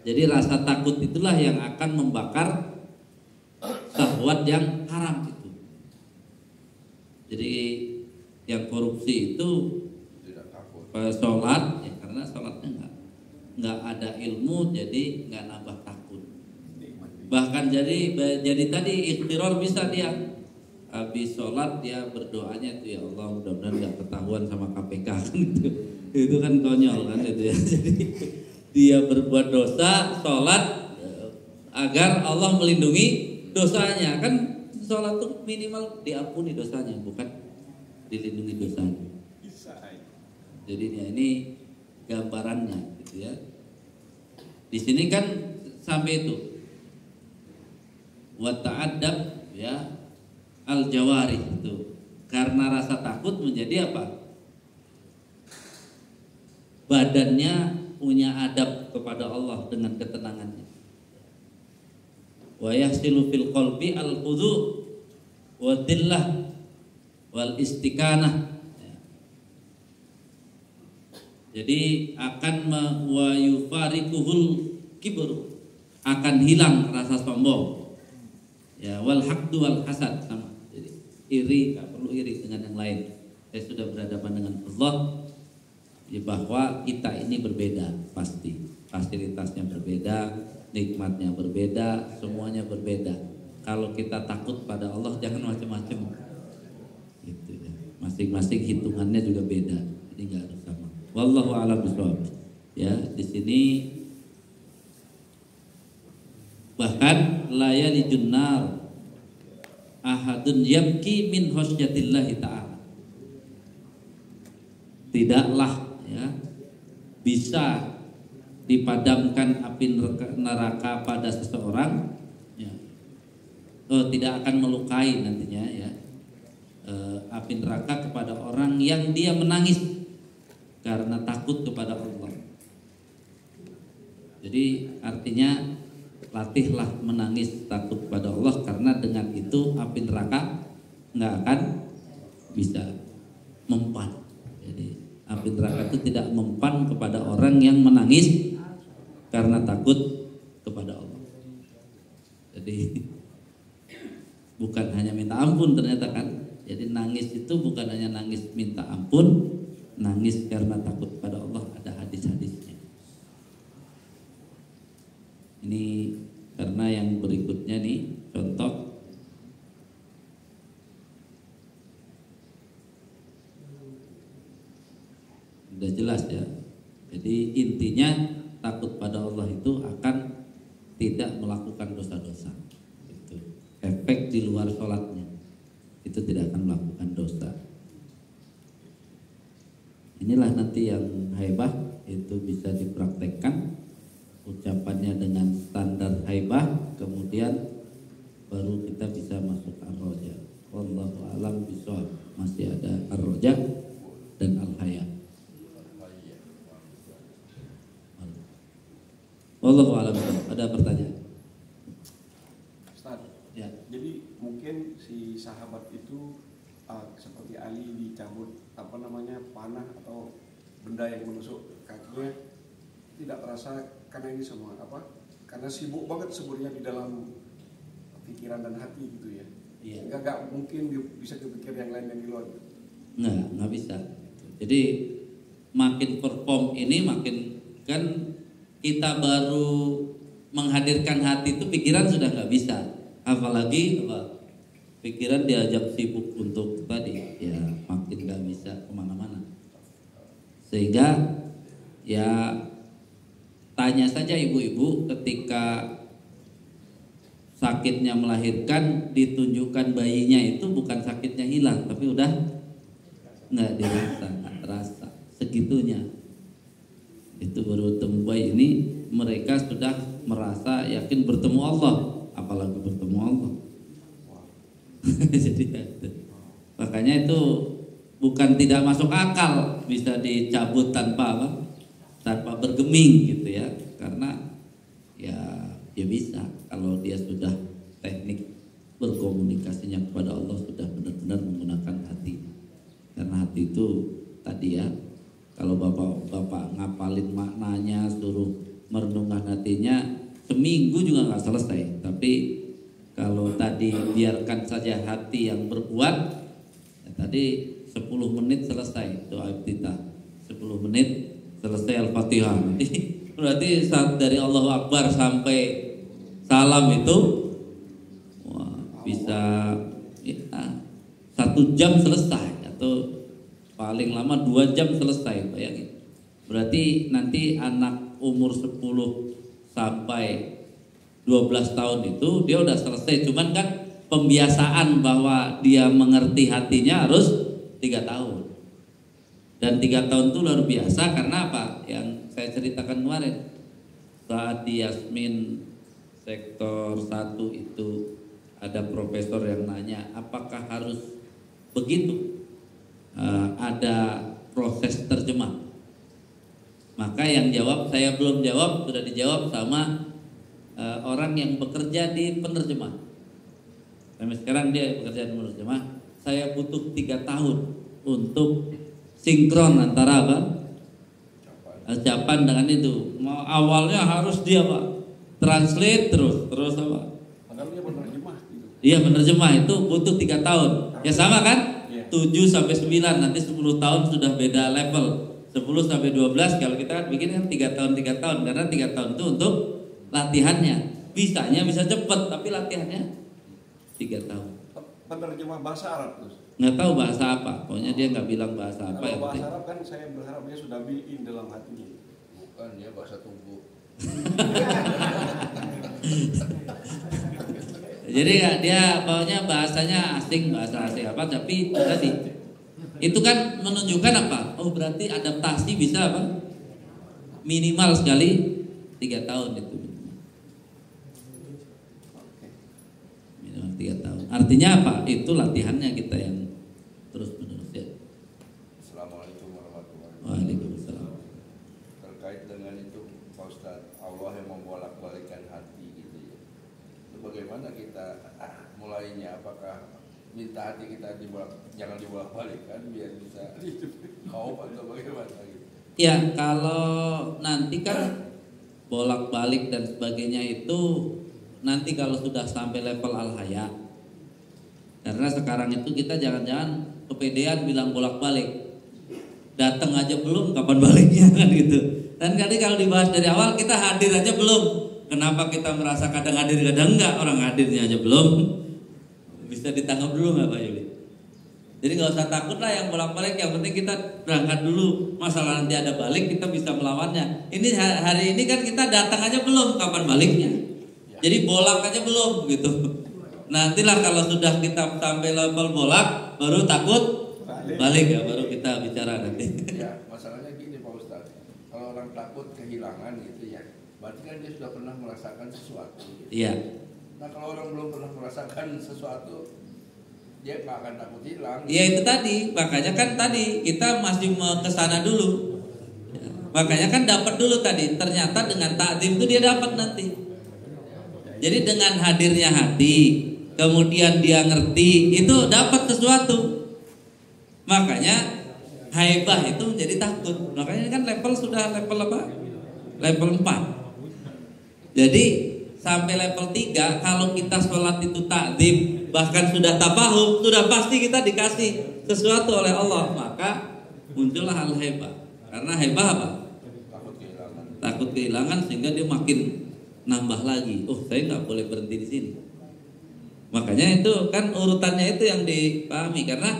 Jadi rasa takut itulah yang akan membakar syahwat yang haram itu. Jadi yang korupsi itu sholat ya, karena sholatnya nggak ada ilmu, jadi nggak nambah takut. Bahkan jadi tadi ikhtirar bisa dia habis sholat dia berdoanya itu, ya Allah mudah-mudahan nggak ketahuan sama KPK kan itu kan konyol kan itu ya. Jadi dia berbuat dosa sholat agar Allah melindungi dosanya, kan sholat itu minimal diampuni dosanya, bukan dilindungi dosanya. Jadi ya, ini gambarannya gitu ya. Di sini kan sampai itu wa ta'addab ya al-jawari itu. Karena rasa takut menjadi apa? Badannya punya adab kepada Allah dengan ketenangannya. Wa yahsilu fil qalbi al-khudhu wa dhillah wal istiqanah. Jadi akan wa yufarikuhul kibru, akan hilang rasa sombong. Ya wal haqdu wal hasad sama. Jadi iri, tak perlu iri dengan yang lain. Saya sudah berhadapan dengan Allah ya, bahwa kita ini berbeda pasti. Fasilitasnya berbeda, nikmatnya berbeda, semuanya berbeda. Kalau kita takut pada Allah jangan macam-macam. Gitu ya. Masing-masing hitungannya juga beda. Jadi enggak harus sama. Wallahu a'lam bishawab. Ya, di sini bahkan la yalijun nar ahadun yabki min khosyatillah ta'ala. tidaklah ya bisa dipadamkan api neraka pada seseorang, ya, tidak akan melukai nantinya ya api neraka kepada orang yang dia menangis karena takut kepada Allah. Jadi artinya latihlah menangis takut kepada Allah, karena dengan itu api neraka nggak akan bisa mempan. Jadi api neraka itu tidak mempan kepada orang yang menangis karena takut kepada Allah. Jadi bukan hanya minta ampun ternyata kan. Jadi nangis itu bukan hanya nangis minta ampun, nangis karena takut pada Allah, ada hadis-hadisnya. Ini karena yang berikutnya nih contoh. Sudah jelas ya. Jadi intinya takut pada Allah itu akan tidak melakukan dosa-dosa. Itu efek di luar sholatnya, itu tidak akan melakukan dosa. Inilah nanti yang haibah itu bisa dipraktekkan ucapannya dengan standar haibah, kemudian baru kita bisa masuk ar-roja. Wallahu a'lam bishawab. Masih ada ar-roja dan al-haya. Wallahu a'lam bishawab. Ada pertanyaan? Ustaz, Ya. jadi mungkin si sahabat itu seperti Ali dicabut panah atau benda yang menusuk kakinya, tidak terasa karena ini semua karena sibuk banget sebenarnya di dalam pikiran dan hati gitu ya. Iya. Nggak mungkin bisa kepikir yang lain yang di luar. Nggak bisa. Jadi makin perform ini makin kan kita baru menghadirkan hati itu pikiran sudah nggak bisa. Apalagi pikiran diajak sibuk untuk tadi ya makin nggak bisa kemana-mana. Sehingga ya tanya saja ibu-ibu ketika sakitnya melahirkan, ditunjukkan bayinya itu bukan sakitnya hilang, tapi udah nggak dirasa, nggak terasa segitunya. Itu baru temu bayi ini mereka sudah merasa yakin bertemu Allah, apalagi bertemu Allah. Jadi makanya itu bukan tidak masuk akal bisa dicabut tanpa bergeming gitu ya, karena ya bisa kalau dia sudah teknik berkomunikasinya kepada Allah sudah benar-benar menggunakan hati. Karena hati itu tadi ya, kalau bapak ngapalin maknanya, suruh merenungkan hatinya seminggu juga nggak selesai. Tapi kalau tadi biarkan saja hati yang berbuat, ya tadi 10 menit selesai doa iftitah, 10 menit selesai Al-Fatihah. Berarti saat dari Allahu Akbar sampai salam itu bisa ya, 1 jam selesai atau paling lama 2 jam selesai, bayangin. Berarti nanti anak umur 10 sampai 12 tahun itu dia udah selesai, cuman kan pembiasaan bahwa dia mengerti hatinya harus 3 tahun. Dan 3 tahun itu luar biasa karena apa? Yang saya ceritakan kemarin, saat di Yasmin sektor 1 itu ada profesor yang nanya apakah harus begitu ada proses terjemah. Maka yang jawab, saya belum jawab, sudah dijawab sama orang yang bekerja di penerjemah. Sampai sekarang dia bekerja di penerjemah. Saya butuh 3 tahun untuk sinkron antara ucapan dengan itu. Awalnya harus dia translate terus apa? Padahal dia penerjemah gitu. Iya, penerjemah itu butuh 3 tahun. Ya sama kan? Iya. 7 sampai 9, nanti 10 tahun sudah beda level. 10 sampai 12 kalau kita kan bikin kan 3 tahun karena 3 tahun itu untuk latihannya. Bisanya bisa cepet tapi latihannya 3 tahun. Penerjemah bahasa Arab terus. Nggak tahu bahasa apa, pokoknya dia nggak bilang bahasa apa. Kalau bahasa Arab kan saya berharap dia sudah built-in dalam hatinya. Bukan ya bahasa tubuh. Jadi dia pokoknya bahasanya asing, bahasa asing apa, tapi tadi Itu kan menunjukkan apa? Oh berarti adaptasi bisa apa? Minimal sekali 3 tahun itu. Minimal 3 tahun. Artinya apa? Itu latihannya kita yang terus menerus ya. Assalamualaikum warahmatullahi wabarakatuh. Waalaikumsalam. Terkait dengan itu Pak Ustadz, Allah yang membolak-balikan hati gitu ya. Itu bagaimana kita mulainya? Apakah minta hati kita jangan dibolak-balikan biar bisa kau atau bagaimana gitu? Ya kalau nanti kan bolak-balik dan sebagainya itu nanti kalau sudah sampai level al-haya. Karena sekarang itu kita jangan-jangan kepedean bilang bolak-balik. Datang aja belum, kapan baliknya kan gitu. Dan tadi kalau dibahas dari awal kita hadir aja belum. Kenapa kita merasa kadang hadir kadang enggak? Orang hadirnya aja belum. Bisa ditangkap dulu nggak Pak Yuli? Jadi nggak usah takut lah yang bolak-balik. Yang penting kita berangkat dulu. Masalah nanti ada balik kita bisa melawannya. Ini hari ini kan kita datang aja belum, kapan baliknya? Jadi bolak aja belum gitu. Nantilah kalau sudah kita sampai level bolak, baru takut balik ya, baru kita bicara nanti. Ya, masalahnya gini Pak Ustadz, kalau orang takut kehilangan gitu ya, berarti kan dia sudah pernah merasakan sesuatu gitu. Iya. Nah kalau orang belum pernah merasakan sesuatu, dia nggak akan takut hilang. Iya itu tadi, makanya kan tadi kita masih ke sana dulu. Ya, makanya kan dapat dulu tadi. Ternyata dengan takdim itu dia dapat nanti. Jadi dengan hadirnya hati, kemudian dia ngerti, itu dapat sesuatu. Makanya haibah itu menjadi takut. Makanya kan level sudah level apa? Level 4. Jadi sampai level 3 kalau kita sholat itu takdim, bahkan sudah tafahum, sudah pasti kita dikasih sesuatu oleh Allah. Maka muncullah al-haibah. Karena haibah apa? Takut kehilangan sehingga dia makin nambah lagi. Oh saya nggak boleh berhenti di sini. Makanya itu kan urutannya itu yang dipahami. Karena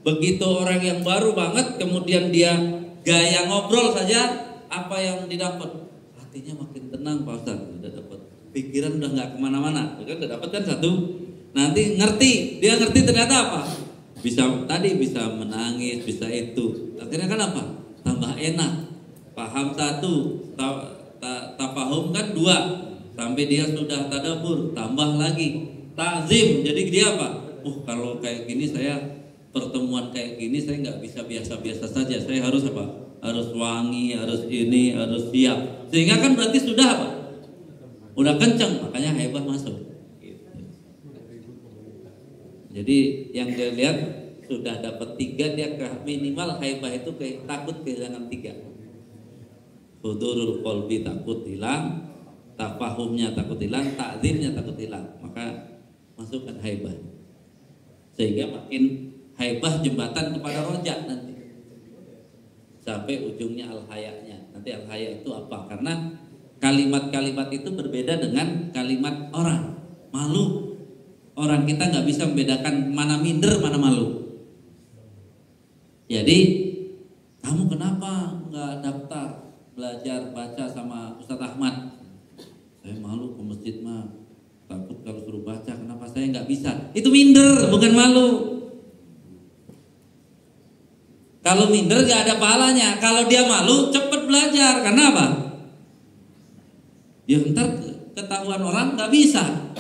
begitu orang yang baru banget kemudian dia gaya ngobrol saja, apa yang didapat? Hatinya makin tenang Pak Ustaz. Udah dapat pikiran udah nggak kemana-mana, kan udah dapat kan satu. Nanti ngerti, dia ngerti ternyata apa? Bisa tadi bisa menangis, bisa itu. Akhirnya kan apa? Tambah enak. Paham satu, tafahum kan 2. Sampai dia sudah tadabbur, tambah lagi. Ta'zim, jadi dia apa? Kalau kayak gini saya pertemuan kayak gini saya nggak bisa biasa-biasa saja. Saya harus apa? Harus wangi, harus ini, harus siap. Sehingga kan berarti sudah apa? Udah kenceng, makanya haibah masuk. Jadi yang dia lihat sudah dapat 3, dia minimal haibah itu takut kehilangan 3. Hudurul qalbi takut hilang, tafahumnya takut hilang, ta'zimnya takut hilang. Maka masukkan haibah. Sehingga makin haibah jembatan kepada rojak nanti. Sampai ujungnya al-haya'nya. Nanti al-haya' itu apa? Karena kalimat-kalimat itu berbeda dengan kalimat orang. Malu. Orang kita nggak bisa membedakan mana minder, mana malu. Jadi kamu kenapa nggak daftar belajar baca sama Ustadz Ahmad? Saya malu ke masjid mah, takut kalau suruh baca. Kenapa saya nggak bisa? Itu minder, bukan malu. Kalau minder nggak ada pahalanya. Kalau dia malu, cepet belajar. Karena apa? Ya ntar ketahuan orang nggak bisa.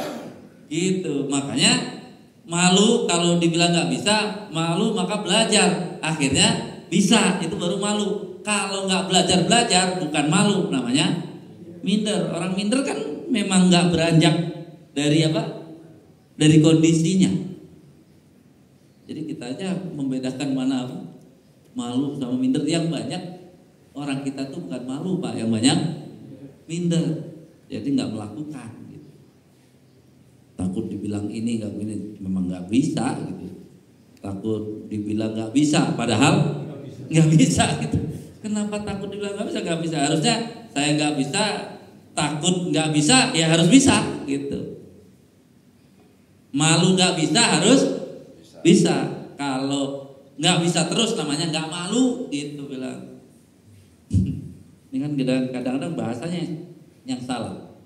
Gitu, makanya malu kalau dibilang nggak bisa, malu maka belajar, akhirnya bisa, itu baru malu. Kalau nggak belajar bukan malu, namanya minder. Orang minder kan memang nggak beranjak dari apa? Dari kondisinya. Jadi kita aja membedakan mana apa? Malu sama minder. Yang banyak orang kita tuh bukan malu Pak, yang banyak minder. Jadi nggak melakukan. Takut dibilang ini nggak ini, memang nggak bisa gitu. Takut dibilang nggak bisa, padahal nggak bisa gitu. Kenapa takut dibilang nggak bisa? Nggak bisa. Harusnya saya nggak bisa, takut nggak bisa, ya harus bisa gitu. Malu nggak bisa, harus bisa. Kalau nggak bisa terus namanya nggak malu gitu bilang. Ini kan kadang-kadang bahasanya yang salah.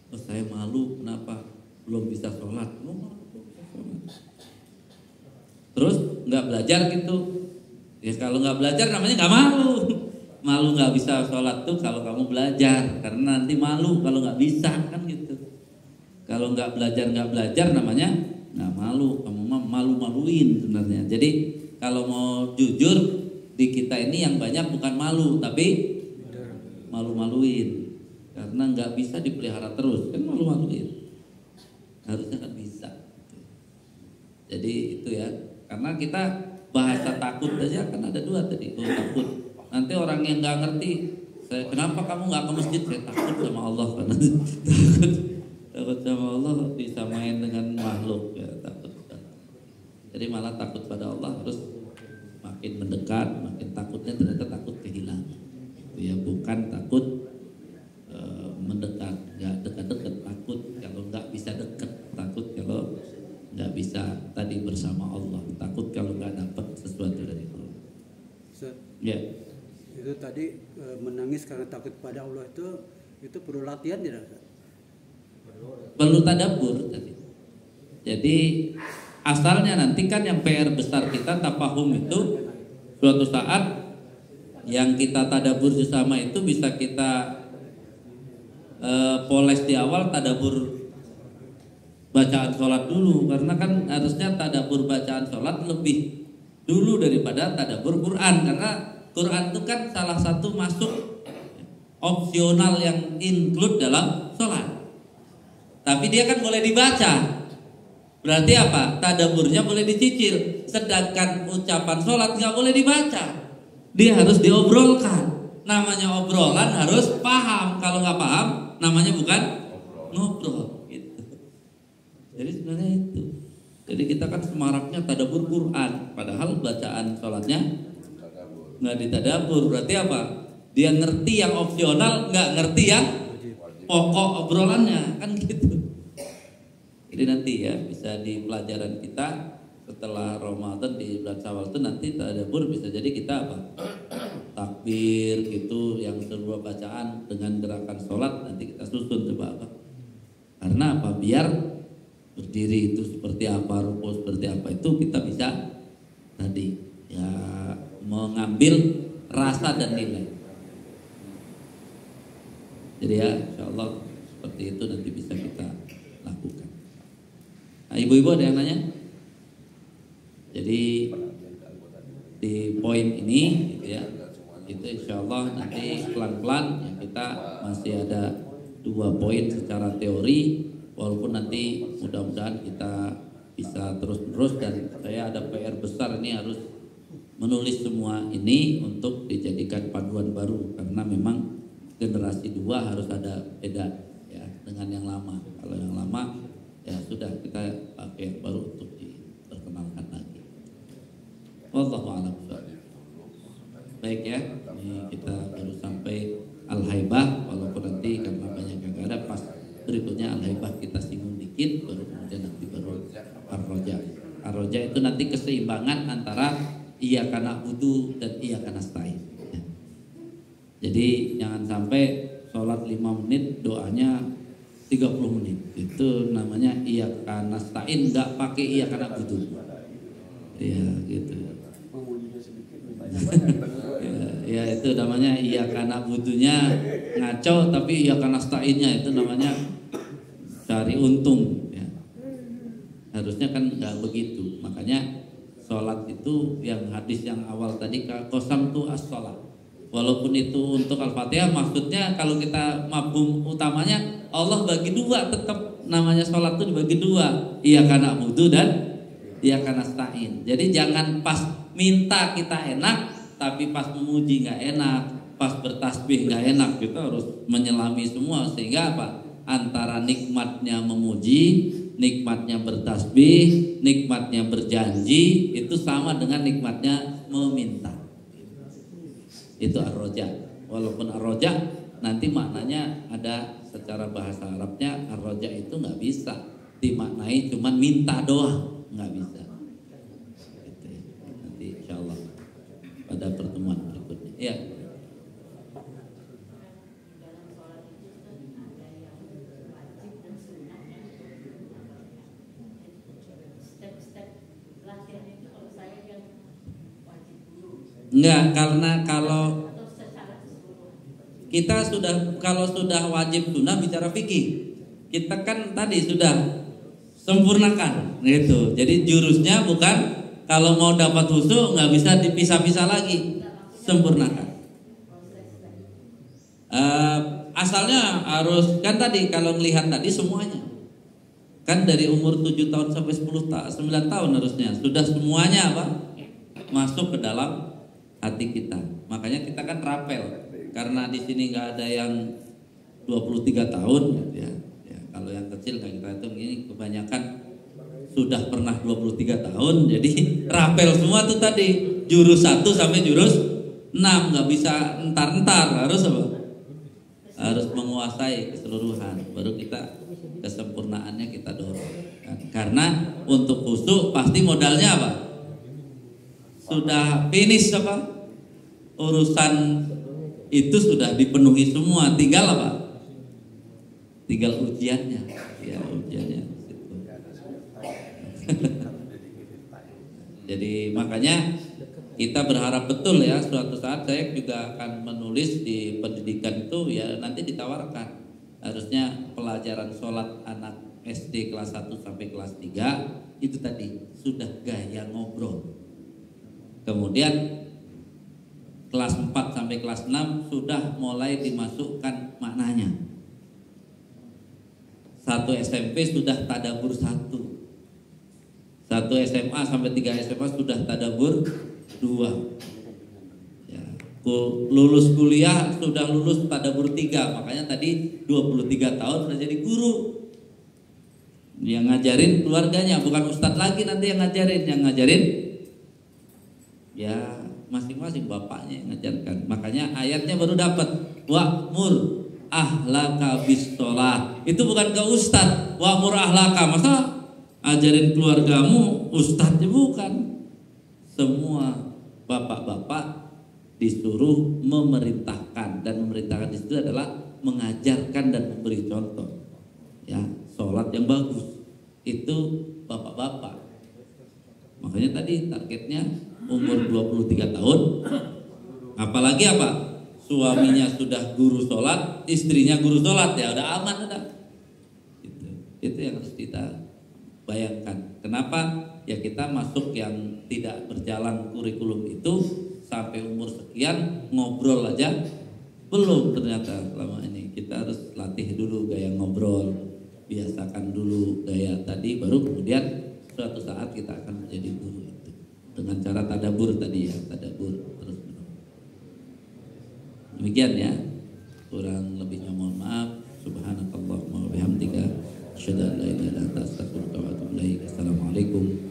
Oh saya malu, kenapa? Belum bisa sholat. Terus nggak belajar gitu, Ya kalau nggak belajar namanya nggak malu. Malu nggak bisa sholat tuh kalau kamu belajar, karena nanti malu kalau nggak bisa kan gitu. Kalau nggak belajar namanya nggak malu, kamu mah malu-maluin sebenarnya. Jadi kalau mau jujur di kita ini yang banyak bukan malu tapi malu-maluin, karena nggak bisa dipelihara terus kan malu-maluin. Harusnya kan bisa. Jadi itu ya, karena kita bahasa takut aja kan ada dua tadi. Kalau takut, nanti orang yang nggak ngerti, kenapa kamu nggak ke masjid? Saya takut sama Allah karena takut sama Allah bisa main dengan makhluk ya, takut. Jadi malah takut pada Allah harus makin mendekat, makin takutnya ternyata takut kehilangan. Itu ya, bukan takut mendekat, nggak dekat-dekat, takut kalau nggak bisa dekat, takut kalau nggak bisa tadi bersama Allah, takut kalau nggak dapat sesuatu dari Allah. Ya. Itu tadi menangis karena takut pada Allah itu perlu latihan tidak? Perlu tadabbur tadi. Jadi asalnya nanti kan yang PR besar kita tafahum itu suatu saat yang kita tadabbur bersama itu bisa kita poles di awal tadabbur bacaan sholat dulu, karena kan harusnya tadabbur bacaan sholat lebih dulu daripada tadabbur Quran, karena Quran itu kan salah satu masuk opsional yang include dalam sholat. Tapi dia kan boleh dibaca, berarti apa? Tadabburnya boleh dicicil, sedangkan ucapan sholat nggak boleh dibaca, dia harus diobrolkan. Namanya obrolan harus paham, kalau nggak paham namanya bukan ngobrol gitu. Jadi sebenarnya itu. Jadi kita kan semaraknya tadabbur Quran, padahal bacaan sholatnya nggak ditadabbur. Berarti apa? Dia ngerti yang opsional, nggak ngerti yang pokok obrolannya, kan gitu. Jadi nanti ya bisa di pelajaran kita setelah Ramadan di bulan Syawal itu nanti tadabbur bisa jadi kita apa? Takbir gitu, yang sebuah bacaan dengan gerakan sholat nanti kita susun coba apa? Karena apa? Biar berdiri itu seperti apa, rukuk seperti apa, itu kita bisa tadi ya mengambil rasa dan nilai. Jadi ya insyaallah seperti itu nanti bisa kita lakukan. Nah, ibu-ibu ada yang nanya? Jadi di poin ini gitu ya, itu insyaallah nanti pelan-pelan ya, kita masih ada 2 poin secara teori, walaupun nanti mudah-mudahan kita bisa terus-menerus, dan saya ada PR besar ini, harus menulis semua ini untuk dijadikan panduan baru, karena memang generasi 2 harus ada beda ya dengan yang lama. Kalau yang lama ya sudah kita pakai yang baru untuk diperkenalkan lagi. Wallahu a'lam. Baik ya, ini kita baru sampai Al-Haibah, walaupun nanti karena banyak yang ada pas berikutnya Al-Haibah kita singgung dikit, baru kemudian nanti baru Ar-Roja. Ar-Roja itu nanti keseimbangan antara iyyaka na'budu dan iyyaka nasta'in. Jadi jangan sampai sholat 5 menit doanya 30 menit. Itu namanya iyyaka nasta'in, enggak pakai iyyaka na'budu. Ya gitu. Ya itu namanya iyyaka na'budunya ngaco, tapi iyyaka nasta'innya itu namanya cari untung ya. Harusnya kan enggak begitu. Makanya sholat itu yang hadis yang awal tadi, qasam tu as-sholat. Walaupun itu untuk Al-Fatihah, maksudnya kalau kita mafhum utamanya Allah bagi 2, tetap namanya sholat itu dibagi 2, iyyaka na'budu dan iyyaka nasta'in. Jadi jangan pas minta kita enak, tapi pas memuji nggak enak, pas bertasbih nggak enak. Kita harus menyelami semua, sehingga apa? Antara nikmatnya memuji, nikmatnya bertasbih, nikmatnya berjanji, itu sama dengan nikmatnya meminta. Itu ar-roja. Walaupun ar-roja nanti maknanya ada secara bahasa Arabnya, ar-roja itu nggak bisa dimaknai cuman minta doang, nggak bisa. Gitu ya. Nanti insyaallah pada pertemuan berikutnya. Ya. Enggak, karena kalau sudah wajib sunnah bicara fikih, kita kan tadi sudah sempurnakan gitu. Jadi jurusnya bukan kalau mau dapat khusyuk nggak bisa dipisah-pisah lagi, sempurnakan. Asalnya harus kan tadi kalau melihat tadi semuanya kan dari umur 7 tahun sampai 9 tahun harusnya sudah semuanya apa masuk ke dalam hati kita. Makanya kita kan rapel karena di sini nggak ada yang 23 tahun ya. Kalau yang kecil kayak kita hitung ini kebanyakan sudah pernah 23 tahun, jadi rapel semua tuh tadi jurus 1 sampai jurus 6, nggak bisa entar-entar, harus apa? Harus menguasai keseluruhan, baru kita kesempurnaannya kita dorong. Karena untuk khusyuk pasti modalnya apa? Sudah finish apa? Urusan itu sudah dipenuhi semua, tinggal apa? Tinggal ujiannya, ya ujiannya. Jadi makanya kita berharap betul ya suatu saat saya juga akan menulis di pendidikan itu ya nanti ditawarkan harusnya pelajaran sholat anak SD kelas 1 sampai kelas 3 itu tadi sudah gaya ngobrol. Kemudian kelas 4 sampai kelas 6 sudah mulai dimasukkan maknanya. 1 SMP sudah tadabbur 1 SMA sampai 3 SMA sudah tadabbur 2 ya. Lulus kuliah sudah lulus tadabbur 3. Makanya tadi 23 tahun sudah jadi guru. Yang ngajarin keluarganya, bukan ustadz lagi nanti yang ngajarin. Yang ngajarin ya masing-masing bapaknya yang ngajarkan. Makanya ayatnya baru dapat wa'mur ahlaka bis sholat. Itu bukan ke ustadz. Wa'mur ahlaka, masa ajarin keluargamu ustadznya? Bukan. Semua bapak-bapak disuruh memerintahkan, dan memerintahkan di situ adalah mengajarkan dan memberi contoh. Ya, sholat yang bagus itu bapak-bapak. Makanya tadi targetnya umur 23 tahun. Apalagi apa? Suaminya sudah guru sholat, istrinya guru sholat, ya udah aman udah. Itu yang harus kita bayangkan. Kenapa? Ya kita masuk yang tidak berjalan kurikulum itu sampai umur sekian ngobrol aja belum ternyata selama ini. Kita harus latih dulu gaya ngobrol, biasakan dulu gaya tadi, baru kemudian suatu saat kita akan menjadi guru itu dengan cara tadabbur tadi ya, tadabbur terus. Demikian ya, kurang lebihnya mohon maaf. Subhanakallahumma wa bihamdika asyhadu an la ilaha illa anta astaghfiruka wa atubu ilaik. Assalamualaikum